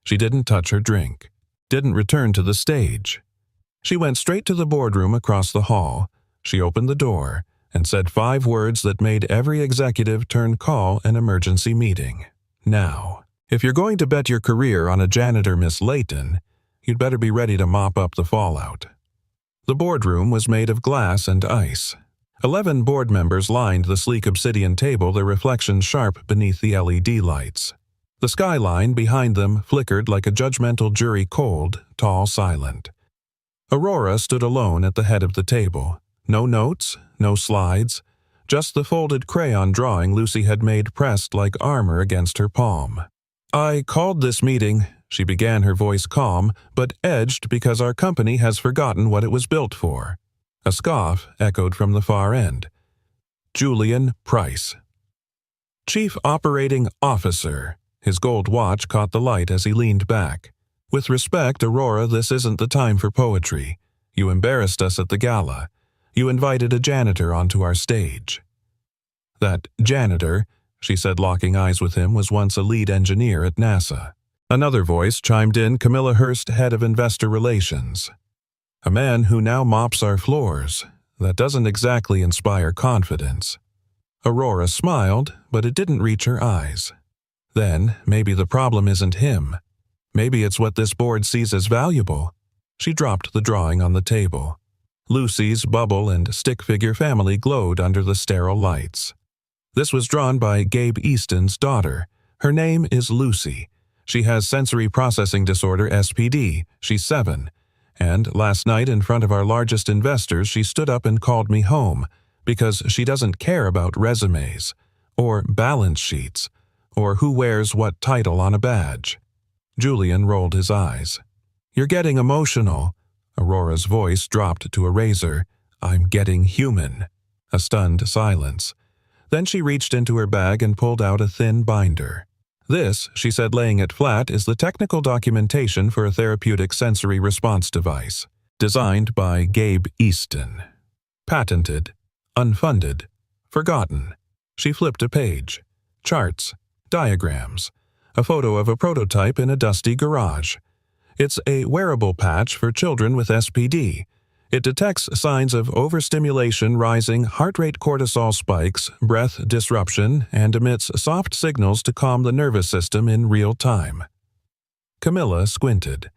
She didn't touch her drink, didn't return to the stage. She went straight to the boardroom across the hall. She opened the door and said 5 words that made every executive turn call an emergency meeting. Now, if you're going to bet your career on a janitor, Miss Layton, you'd better be ready to mop up the fallout. The boardroom was made of glass and ice. 11 board members lined the sleek obsidian table, their reflections sharp beneath the LED lights. The skyline behind them flickered like a judgmental jury, cold, tall, silent. Aurora stood alone at the head of the table. No notes, no slides, just the folded crayon drawing Lucy had made pressed like armor against her palm. "I called this meeting," she began, her voice calm, but edged because our company has forgotten what it was built for. A scoff echoed from the far end. "Julian Price, Chief Operating Officer." His gold watch caught the light as he leaned back. "With respect, Aurora, this isn't the time for poetry. You embarrassed us at the gala. You invited a janitor onto our stage." That janitor, she said, locking eyes with him, was once a lead engineer at NASA. Another voice chimed in, Camilla Hurst, head of investor relations. "A man who now mops our floors. That doesn't exactly inspire confidence." Aurora smiled, but it didn't reach her eyes. Then, maybe the problem isn't him. Maybe it's what this board sees as valuable. She dropped the drawing on the table. Lucy's bubble and stick figure family glowed under the sterile lights. This was drawn by Gabe Easton's daughter. Her name is Lucy. She has sensory processing disorder, SPD. She's 7. And last night, in front of our largest investors, she stood up and called me home because she doesn't care about resumes or balance sheets or who wears what title on a badge. Julian rolled his eyes. "You're getting emotional." Aurora's voice dropped to a razor. "I'm getting human." A stunned silence. Then she reached into her bag and pulled out a thin binder. "This," she said, laying it flat, "is the technical documentation for a therapeutic sensory response device. Designed by Gabe Easton. Patented. Unfunded. Forgotten." She flipped a page. Charts. Diagrams. A photo of a prototype in a dusty garage. It's a wearable patch for children with SPD. It detects signs of overstimulation, rising heart rate, cortisol spikes, breath disruption, and emits soft signals to calm the nervous system in real time. Camilla squinted.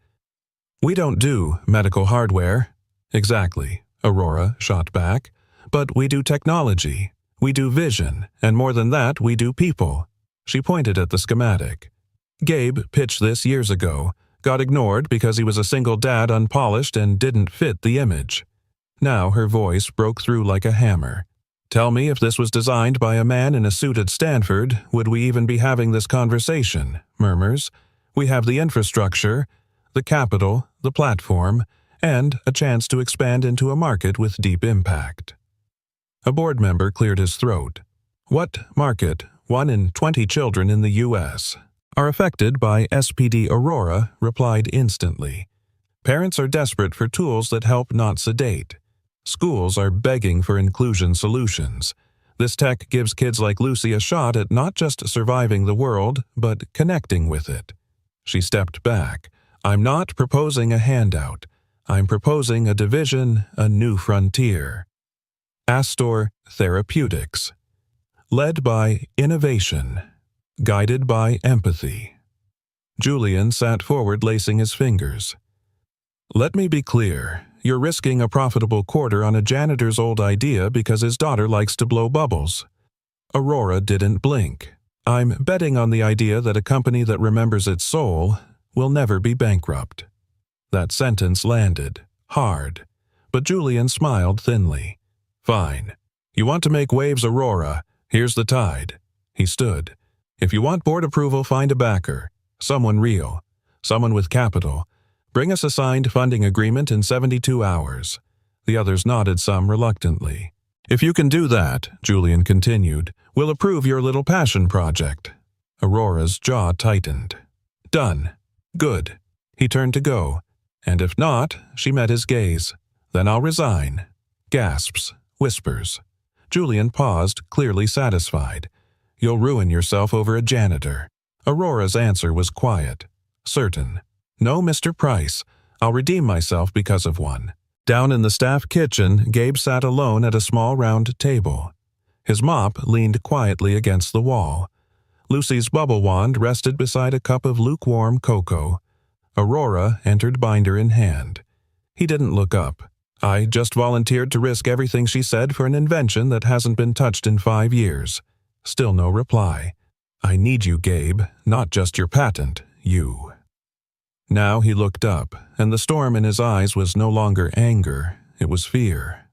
"We don't do medical hardware." "Exactly," Aurora shot back. "But we do technology. We do vision, and more than that, we do people." She pointed at the schematic. "Gabe pitched this years ago. Got ignored because he was a single dad, unpolished, and didn't fit the image." Now her voice broke through like a hammer. "Tell me, if this was designed by a man in a suit at Stanford, would we even be having this conversation?" Murmurs. "We have the infrastructure, the capital, the platform, and a chance to expand into a market with deep impact." A board member cleared his throat. "What market? 1 in 20 children in the U.S. are affected by SPD." Aurora replied instantly. "Parents are desperate for tools that help, not sedate. Schools are begging for inclusion solutions. This tech gives kids like Lucy a shot at not just surviving the world, but connecting with it." She stepped back. "I'm not proposing a handout. I'm proposing a division, a new frontier. Astor Therapeutics. Led by innovation. Guided by empathy." Julian sat forward, lacing his fingers. "Let me be clear. You're risking a profitable quarter on a janitor's old idea because his daughter likes to blow bubbles." Aurora didn't blink. "I'm betting on the idea that a company that remembers its soul will never be bankrupt." That sentence landed, hard, but Julian smiled thinly. "Fine. You want to make waves, Aurora. Here's the tide." He stood. "If you want board approval, find a backer. Someone real. Someone with capital. Bring us a signed funding agreement in 72 hours. The others nodded, some reluctantly. "If you can do that," Julian continued, "we'll approve your little passion project." Aurora's jaw tightened. "Done. Good." He turned to go. "And if not," she met his gaze, "then I'll resign." Gasps. Whispers. Julian paused, clearly satisfied. "You'll ruin yourself over a janitor." Aurora's answer was quiet, certain. "No, Mr. Price. I'll redeem myself because of one. Down in the staff kitchen, Gabe sat alone at a small round table. His mop leaned quietly against the wall. Lucy's bubble wand rested beside a cup of lukewarm cocoa. Aurora entered binder in hand. He didn't look up. I just volunteered to risk everything she said for an invention that hasn't been touched in 5 years. Still no reply. I need you, Gabe, not just your patent, you. Now he looked up, and the storm in his eyes was no longer anger, it was fear.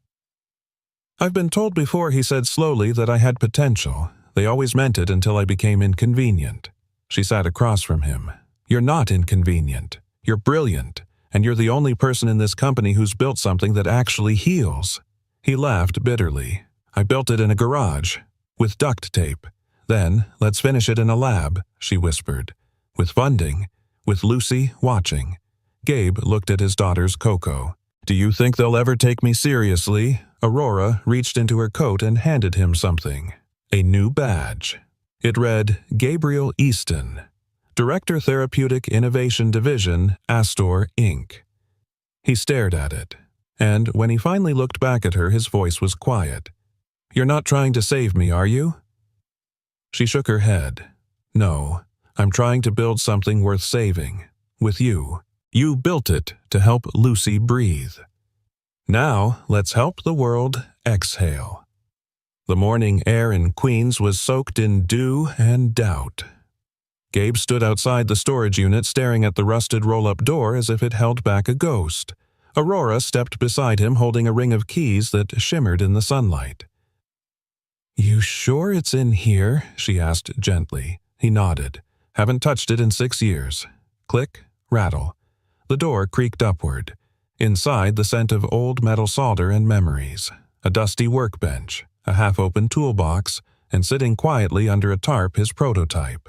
I've been told before, he said slowly, that I had potential. They always meant it until I became inconvenient. She sat across from him. You're not inconvenient. You're brilliant, and you're the only person in this company who's built something that actually heals. He laughed bitterly. I built it in a garage, with duct tape. Then, let's finish it in a lab, she whispered. With funding, with Lucy watching. Gabe looked at his daughter's Coco. Do you think they'll ever take me seriously? Aurora reached into her coat and handed him something. A new badge. It read, Gabriel Easton, Director Therapeutic Innovation Division, Astor, Inc. He stared at it, and when he finally looked back at her, his voice was quiet. You're not trying to save me, are you? She shook her head. No, I'm trying to build something worth saving. With you. You built it to help Lucy breathe. Now, let's help the world exhale. The morning air in Queens was soaked in dew and doubt. Gabe stood outside the storage unit staring at the rusted roll-up door as if it held back a ghost. Aurora stepped beside him holding a ring of keys that shimmered in the sunlight. You sure it's in here? She asked gently. He nodded. Haven't touched it in 6 years. Click, rattle. The door creaked upward. Inside, the scent of old metal solder and memories. A dusty workbench, a half-open toolbox, and sitting quietly under a tarp his prototype.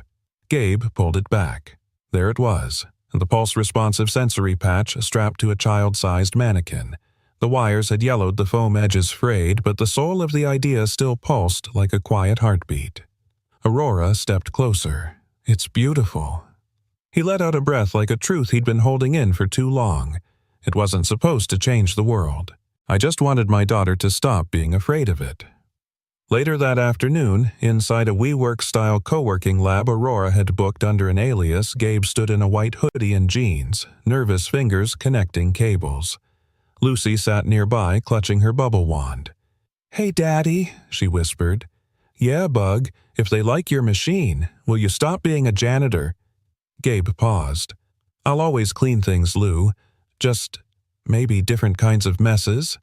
Gabe pulled it back. There it was, the pulse-responsive sensory patch strapped to a child-sized mannequin. The wires had yellowed, the foam edges frayed, but the soul of the idea still pulsed like a quiet heartbeat. Aurora stepped closer. It's beautiful. He let out a breath like a truth he'd been holding in for too long. It wasn't supposed to change the world. I just wanted my daughter to stop being afraid of it. Later that afternoon, inside a WeWork-style co-working lab Aurora had booked under an alias, Gabe stood in a white hoodie and jeans, nervous fingers connecting cables. Lucy sat nearby, clutching her bubble wand. Hey, Daddy, she whispered. Yeah, Bug, if they like your machine, will you stop being a janitor? Gabe paused. I'll always clean things, Lou. Just maybe different kinds of messes.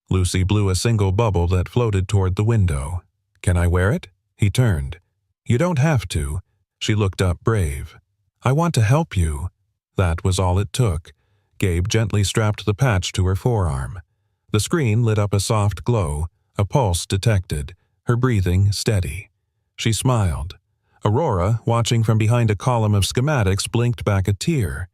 Lucy blew a single bubble that floated toward the window. Can I wear it? He turned. You don't have to. She looked up, brave. I want to help you. That was all it took. Gabe gently strapped the patch to her forearm. The screen lit up a soft glow, a pulse detected, her breathing steady. She smiled. Aurora, watching from behind a column of schematics, blinked back a tear.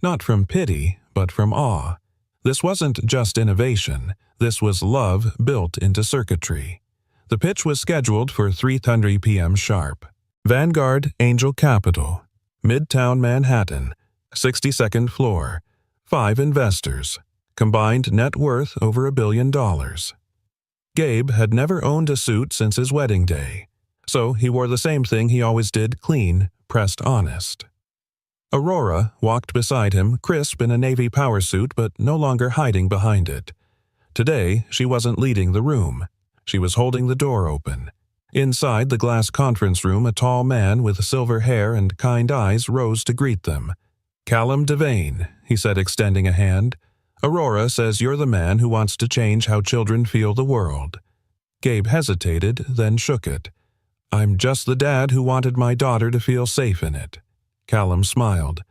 Not from pity, but from awe. This wasn't just innovation. This was love built into circuitry. The pitch was scheduled for 3:30 p.m. sharp. Vanguard Angel Capital, Midtown Manhattan, 62nd floor. 5 investors. Combined net worth over $1 billion. Gabe had never owned a suit since his wedding day, so he wore the same thing he always did, clean, pressed honest. Aurora walked beside him, crisp in a navy power suit but no longer hiding behind it. Today, she wasn't leading the room. She was holding the door open. Inside the glass conference room, a tall man with silver hair and kind eyes rose to greet them. Callum Devane, he said, extending a hand. Aurora says you're the man who wants to change how children feel the world. Gabe hesitated, then shook it. I'm just the dad who wanted my daughter to feel safe in it. Callum smiled.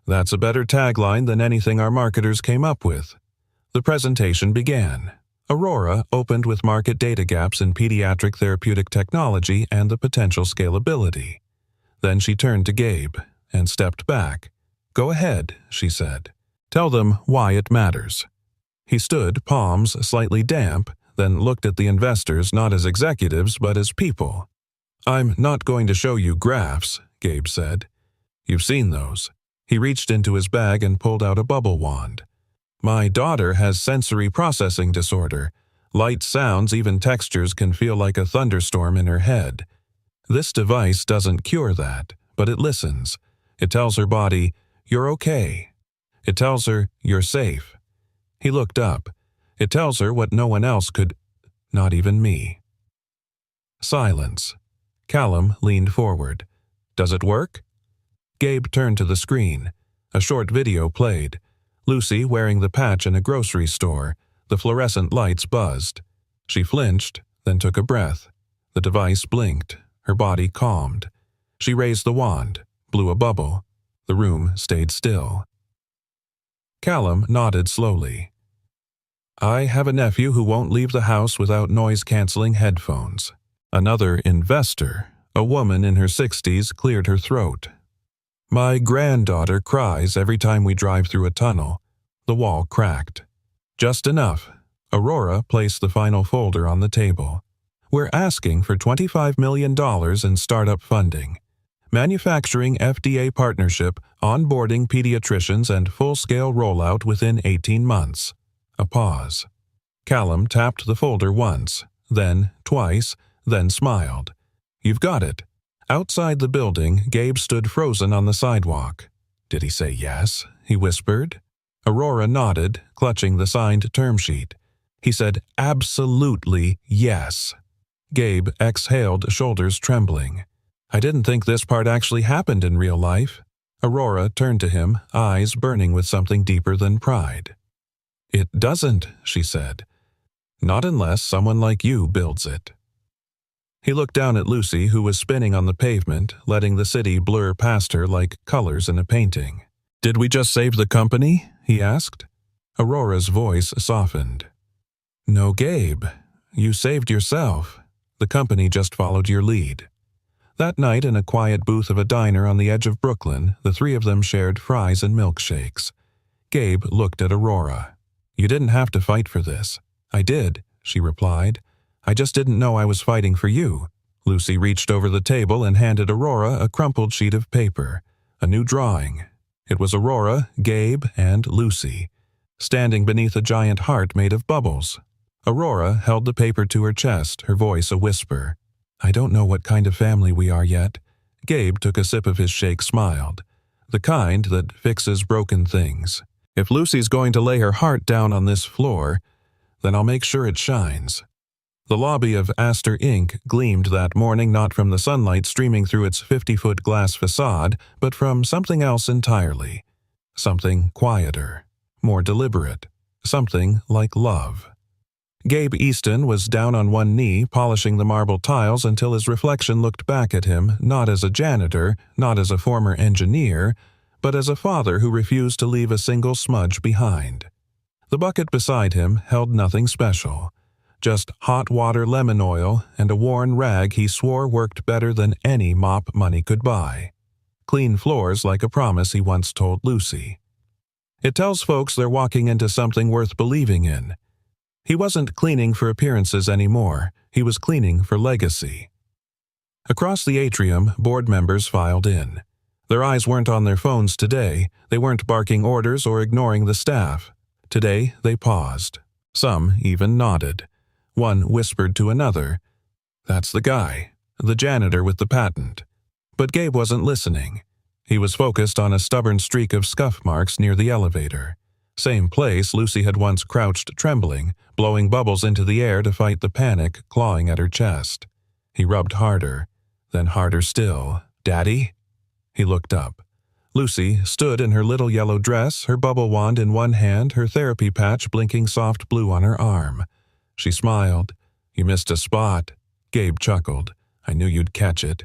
That's a better tagline than anything our marketers came up with. The presentation began. Aurora opened with market data gaps in pediatric therapeutic technology and the potential scalability. Then she turned to Gabe and stepped back. Go ahead, she said. Tell them why it matters. He stood, palms slightly damp, then looked at the investors not as executives but as people. I'm not going to show you graphs, Gabe said. You've seen those. He reached into his bag and pulled out a bubble wand. My daughter has sensory processing disorder. Light sounds, even textures, can feel like a thunderstorm in her head. This device doesn't cure that, but it listens. It tells her body, "You're okay." It tells her, "You're safe." He looked up. It tells her what no one else could, not even me. Silence. Callum leaned forward. "Does it work?" Gabe turned to the screen. A short video played. Lucy wearing the patch in a grocery store. The fluorescent lights buzzed. She flinched, then took a breath. The device blinked. Her body calmed. She raised the wand, blew a bubble. The room stayed still. Callum nodded slowly. "I have a nephew who won't leave the house without noise-canceling headphones." Another investor, a woman in her 60s, cleared her throat. "My granddaughter cries every time we drive through a tunnel." The wall cracked. "Just enough." Aurora placed the final folder on the table. "We're asking for $25 million in startup funding. Manufacturing FDA partnership, onboarding pediatricians, and full-scale rollout within 18 months. A pause. Callum tapped the folder once, then twice, then smiled. "You've got it." Outside the building, Gabe stood frozen on the sidewalk. "Did he say yes?" he whispered. Aurora nodded, clutching the signed term sheet. He said, "Absolutely yes." Gabe exhaled, shoulders trembling. "I didn't think this part actually happened in real life." Aurora turned to him, eyes burning with something deeper than pride. "It doesn't," she said. "Not unless someone like you builds it." He looked down at Lucy, who was spinning on the pavement, letting the city blur past her like colors in a painting. "Did we just save the company?" he asked. Aurora's voice softened. "No, Gabe. You saved yourself. The company just followed your lead." That night, in a quiet booth of a diner on the edge of Brooklyn, the three of them shared fries and milkshakes. Gabe looked at Aurora. "You didn't have to fight for this." "I did," she replied. "I just didn't know I was fighting for you." Lucy reached over the table and handed Aurora a crumpled sheet of paper. A new drawing. It was Aurora, Gabe, and Lucy, standing beneath a giant heart made of bubbles. Aurora held the paper to her chest, her voice a whisper. "I don't know what kind of family we are yet." Gabe took a sip of his shake, smiled. "The kind that fixes broken things. If Lucy's going to lay her heart down on this floor, then I'll make sure it shines." The lobby of Astor Inc. gleamed that morning, not from the sunlight streaming through its 50-foot glass facade, but from something else entirely. Something quieter, more deliberate, something like love. Gabe Easton was down on one knee, polishing the marble tiles until his reflection looked back at him, not as a janitor, not as a former engineer, but as a father who refused to leave a single smudge behind. The bucket beside him held nothing special. Just hot water, lemon oil, and a worn rag he swore worked better than any mop money could buy. Clean floors like a promise he once told Lucy. It tells folks they're walking into something worth believing in. He wasn't cleaning for appearances anymore. He was cleaning for legacy. Across the atrium, board members filed in. Their eyes weren't on their phones today. They weren't barking orders or ignoring the staff. Today, they paused. Some even nodded. One whispered to another, "That's the guy, the janitor with the patent." But Gabe wasn't listening. He was focused on a stubborn streak of scuff marks near the elevator. Same place Lucy had once crouched trembling, blowing bubbles into the air to fight the panic clawing at her chest. He rubbed harder, then harder still. "Daddy?" He looked up. Lucy stood in her little yellow dress, her bubble wand in one hand, her therapy patch blinking soft blue on her arm. She smiled. "You missed a spot." Gabe chuckled. "I knew you'd catch it."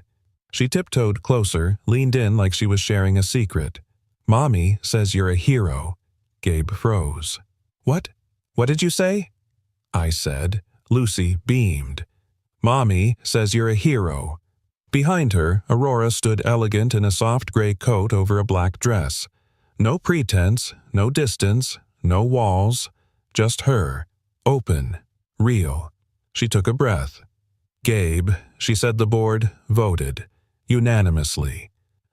She tiptoed closer, leaned in like she was sharing a secret. "Mommy says you're a hero." Gabe froze. "What? What did you say?" "I said." Lucy beamed. "Mommy says you're a hero." Behind her, Aurora stood elegant in a soft gray coat over a black dress. No pretense, no distance, no walls, just her, open, real. She took a breath. "Gabe," she said. The board voted, unanimously.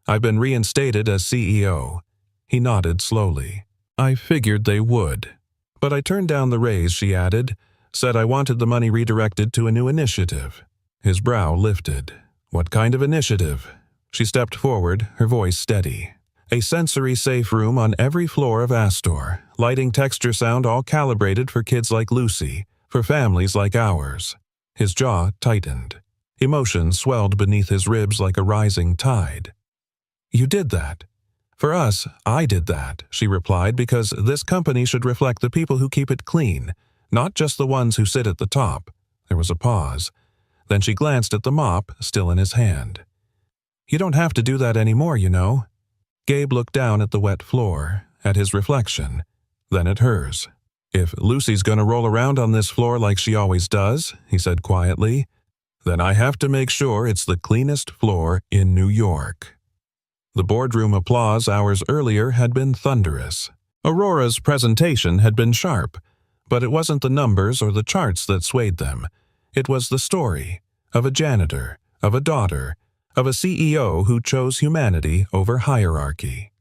"I've been reinstated as CEO." He nodded slowly. "I figured they would." But I turned down the raise, she added. Said I wanted the money redirected to a new initiative. His brow lifted. What kind of initiative? She stepped forward, her voice steady. A sensory-safe room on every floor of Astor, lighting, texture, sound all calibrated for kids like Lucy, for families like ours. His jaw tightened. Emotion swelled beneath his ribs like a rising tide. You did that. For us, I did that, she replied, because this company should reflect the people who keep it clean, not just the ones who sit at the top. There was a pause. Then she glanced at the mop, still in his hand. You don't have to do that anymore, you know. Gabe looked down at the wet floor, at his reflection, then at hers. If Lucy's going to roll around on this floor like she always does, he said quietly, then I have to make sure it's the cleanest floor in New York. The boardroom applause hours earlier had been thunderous. Aurora's presentation had been sharp, but it wasn't the numbers or the charts that swayed them. It was the story of a janitor, of a daughter, of a CEO who chose humanity over hierarchy.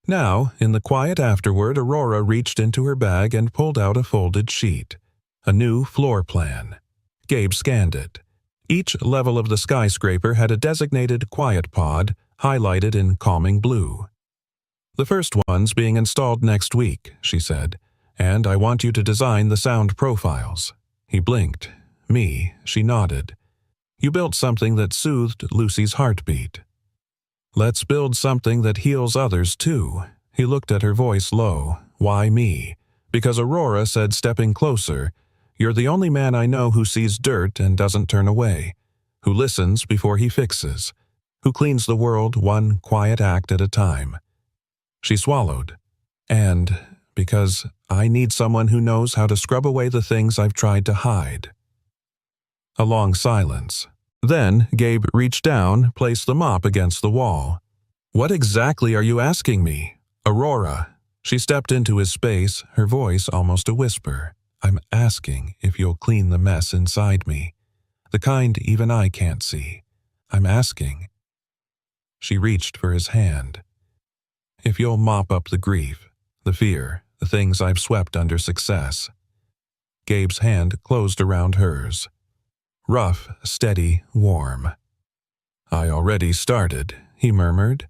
Now, in the quiet afterward, Aurora reached into her bag and pulled out a folded sheet. A new floor plan. Gabe scanned it. Each level of the skyscraper had a designated quiet pod, highlighted in calming blue. The first one's being installed next week, she said, and I want you to design the sound profiles. He blinked. Me, she nodded. You built something that soothed Lucy's heartbeat. Let's build something that heals others, too. He looked at her, voice low. Why me? Because Aurora said, stepping closer, you're the only man I know who sees dirt and doesn't turn away, who listens before he fixes, who cleans the world one quiet act at a time. She swallowed. And because I need someone who knows how to scrub away the things I've tried to hide. A long silence. Then Gabe reached down, placed the mop against the wall. What exactly are you asking me? Aurora. She stepped into his space, her voice almost a whisper. I'm asking if you'll clean the mess inside me, the kind even I can't see. I'm asking. She reached for his hand. If you'll mop up the grief, the fear, the things I've swept under success. Gabe's hand closed around hers. Rough, steady, warm. I already started, he murmured.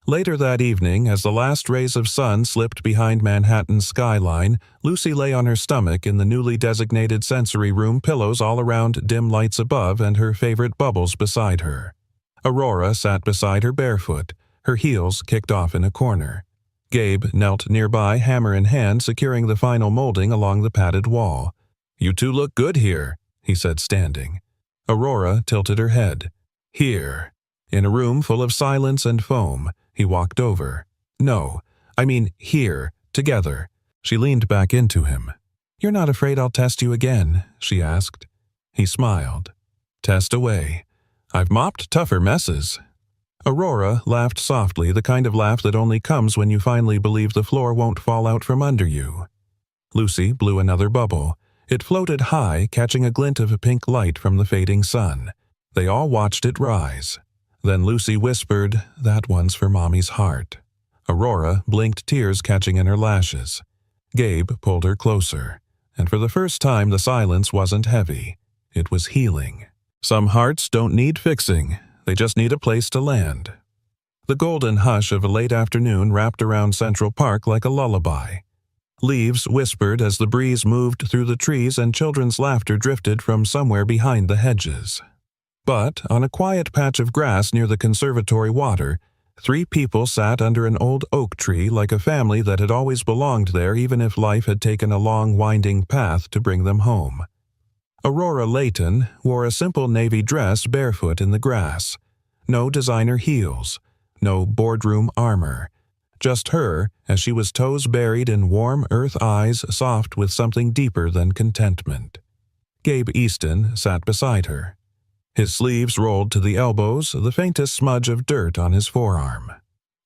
Later that evening, as the last rays of sun slipped behind Manhattan's skyline, Lucy lay on her stomach in the newly designated sensory room, pillows all around, dim lights above, and her favorite bubbles beside her. Aurora sat beside her barefoot, her heels kicked off in a corner. Gabe knelt nearby, hammer in hand, securing the final molding along the padded wall. You two look good here, he said, standing. Aurora tilted her head. Here. In a room full of silence and foam, he walked over. No, I mean here, together. She leaned back into him. You're not afraid I'll test you again, she asked. He smiled. Test away. I've mopped tougher messes. Aurora laughed softly, the kind of laugh that only comes when you finally believe the floor won't fall out from under you. Lucy blew another bubble. It floated high, catching a glint of pink light from the fading sun. They all watched it rise. Then Lucy whispered, that one's for Mommy's heart. Aurora blinked, tears catching in her lashes. Gabe pulled her closer, and for the first time the silence wasn't heavy. It was healing. Some hearts don't need fixing, they just need a place to land. The golden hush of a late afternoon wrapped around Central Park like a lullaby. Leaves whispered as the breeze moved through the trees and children's laughter drifted from somewhere behind the hedges. But on a quiet patch of grass near the conservatory water, 3 people sat under an old oak tree like a family that had always belonged there, even if life had taken a long, winding path to bring them home. Aurora Layton wore a simple navy dress barefoot in the grass. No designer heels, no boardroom armor. Just her, as she was toes buried in warm earth eyes soft with something deeper than contentment. Gabe Easton sat beside her. His sleeves rolled to the elbows, the faintest smudge of dirt on his forearm.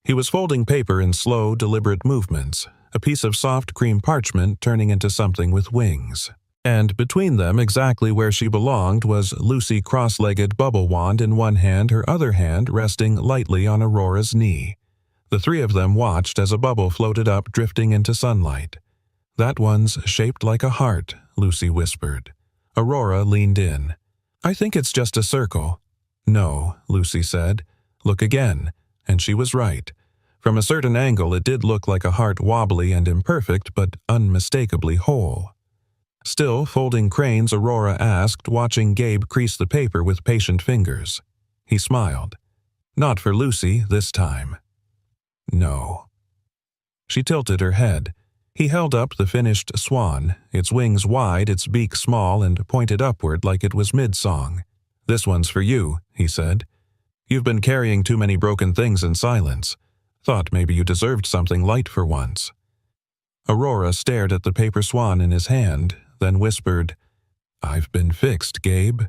He was folding paper in slow, deliberate movements, a piece of soft cream parchment turning into something with wings. And between them, exactly where she belonged, was Lucy, cross-legged, bubble wand in one hand, her other hand resting lightly on Aurora's knee. The 3 of them watched as a bubble floated up, drifting into sunlight. That one's shaped like a heart, Lucy whispered. Aurora leaned in. I think it's just a circle. No, Lucy said. Look again. And she was right. From a certain angle it did look like a heart, wobbly and imperfect, but unmistakably whole. Still folding cranes, Aurora asked, watching Gabe crease the paper with patient fingers. He smiled. Not for Lucy this time. No. She tilted her head. He held up the finished swan, its wings wide, its beak small, and pointed upward like it was mid-song. This one's for you, he said. You've been carrying too many broken things in silence. Thought maybe you deserved something light for once. Aurora stared at the paper swan in his hand, then whispered, I've been fixed, Gabe.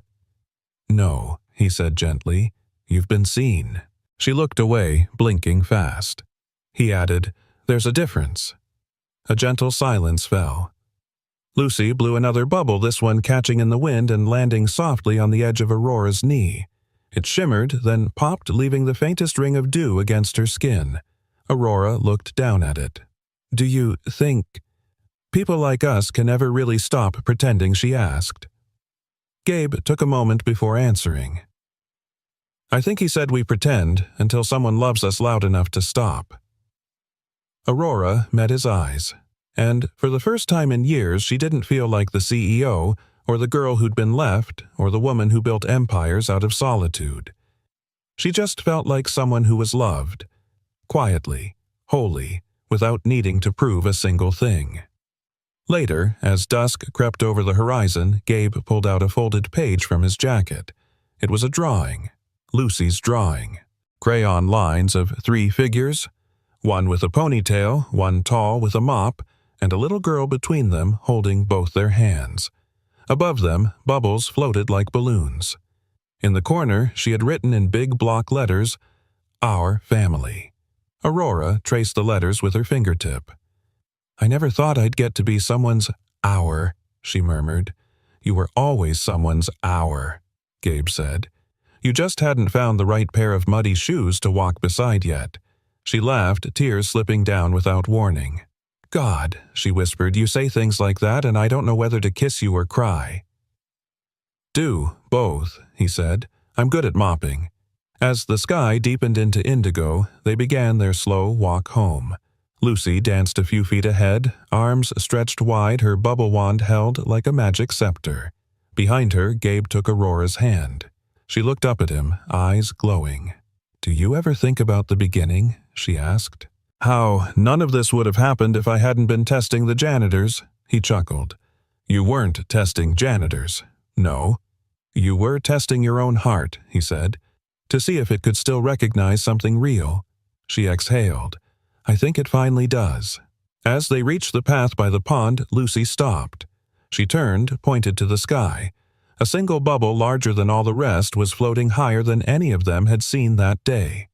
No, he said gently. You've been seen. She looked away, blinking fast. He added, There's a difference. A gentle silence fell. Lucy blew another bubble, this one catching in the wind and landing softly on the edge of Aurora's knee. It shimmered, then popped, leaving the faintest ring of dew against her skin. Aurora looked down at it. Do you think... People like us can never really stop pretending, she asked. Gabe took a moment before answering. I think he said we pretend until someone loves us loud enough to stop. Aurora met his eyes, and for the first time in years she didn't feel like the CEO, or the girl who'd been left, or the woman who built empires out of solitude. She just felt like someone who was loved, quietly, wholly, without needing to prove a single thing. Later, as dusk crept over the horizon, Gabe pulled out a folded page from his jacket. It was a drawing, Lucy's drawing. Crayon lines of 3 figures, one with a ponytail, one tall with a mop, and a little girl between them holding both their hands. Above them, bubbles floated like balloons. In the corner, she had written in big block letters, Our Family. Aurora traced the letters with her fingertip. I never thought I'd get to be someone's our, she murmured. You were always someone's our, Gabe said. You just hadn't found the right pair of muddy shoes to walk beside yet. She laughed, tears slipping down without warning. God, she whispered, you say things like that and I don't know whether to kiss you or cry. Do, both, he said. I'm good at mopping. As the sky deepened into indigo, they began their slow walk home. Lucy danced a few feet ahead, arms stretched wide, her bubble wand held like a magic scepter. Behind her, Gabe took Aurora's hand. She looked up at him, eyes glowing. Do you ever think about the beginning? She asked. How none of this would have happened if I hadn't been testing the janitors, he chuckled. You weren't testing janitors. No. You were testing your own heart, he said, to see if it could still recognize something real. She exhaled. I think it finally does. As they reached the path by the pond, Lucy stopped. She turned, pointed to the sky. A single bubble larger than all the rest was floating higher than any of them had seen that day.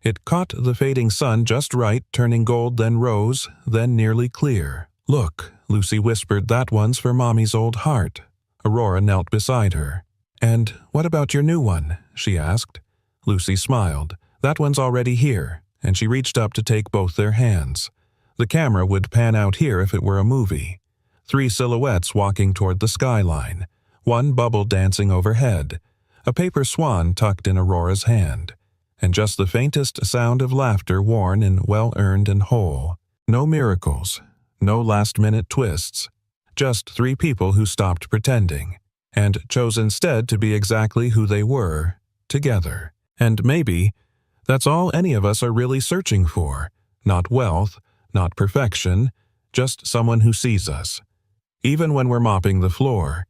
It caught the fading sun just right, turning gold, then rose, then nearly clear. Look, Lucy whispered, that one's for Mommy's old heart. Aurora knelt beside her. And what about your new one? She asked. Lucy smiled. That one's already here, and she reached up to take both their hands. The camera would pan out here if it were a movie. 3 silhouettes walking toward the skyline, one bubble dancing overhead, a paper swan tucked in Aurora's hand, and just the faintest sound of laughter worn and well-earned and whole. No miracles, no last-minute twists, just 3 people who stopped pretending, and chose instead to be exactly who they were, together. And maybe that's all any of us are really searching for. Not wealth, not perfection, just someone who sees us. Even when we're mopping the floor.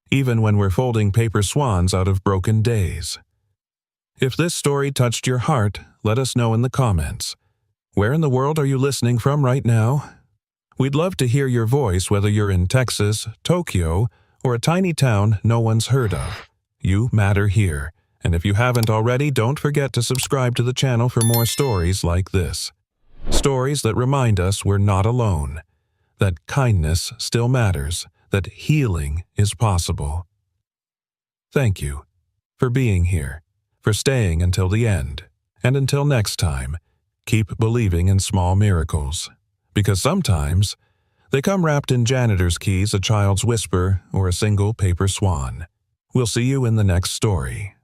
Even when we're folding paper swans out of broken days. If this story touched your heart, let us know in the comments. Where in the world are you listening from right now? We'd love to hear your voice, whether you're in Texas, Tokyo, or a tiny town no one's heard of. You matter here. And if you haven't already, don't forget to subscribe to the channel for more stories like this. Stories that remind us we're not alone, that kindness still matters, that healing is possible. Thank you for being here, for staying until the end. And until next time, keep believing in small miracles, because sometimes They come wrapped in janitor's keys, a child's whisper, or a single paper swan. We'll see you in the next story.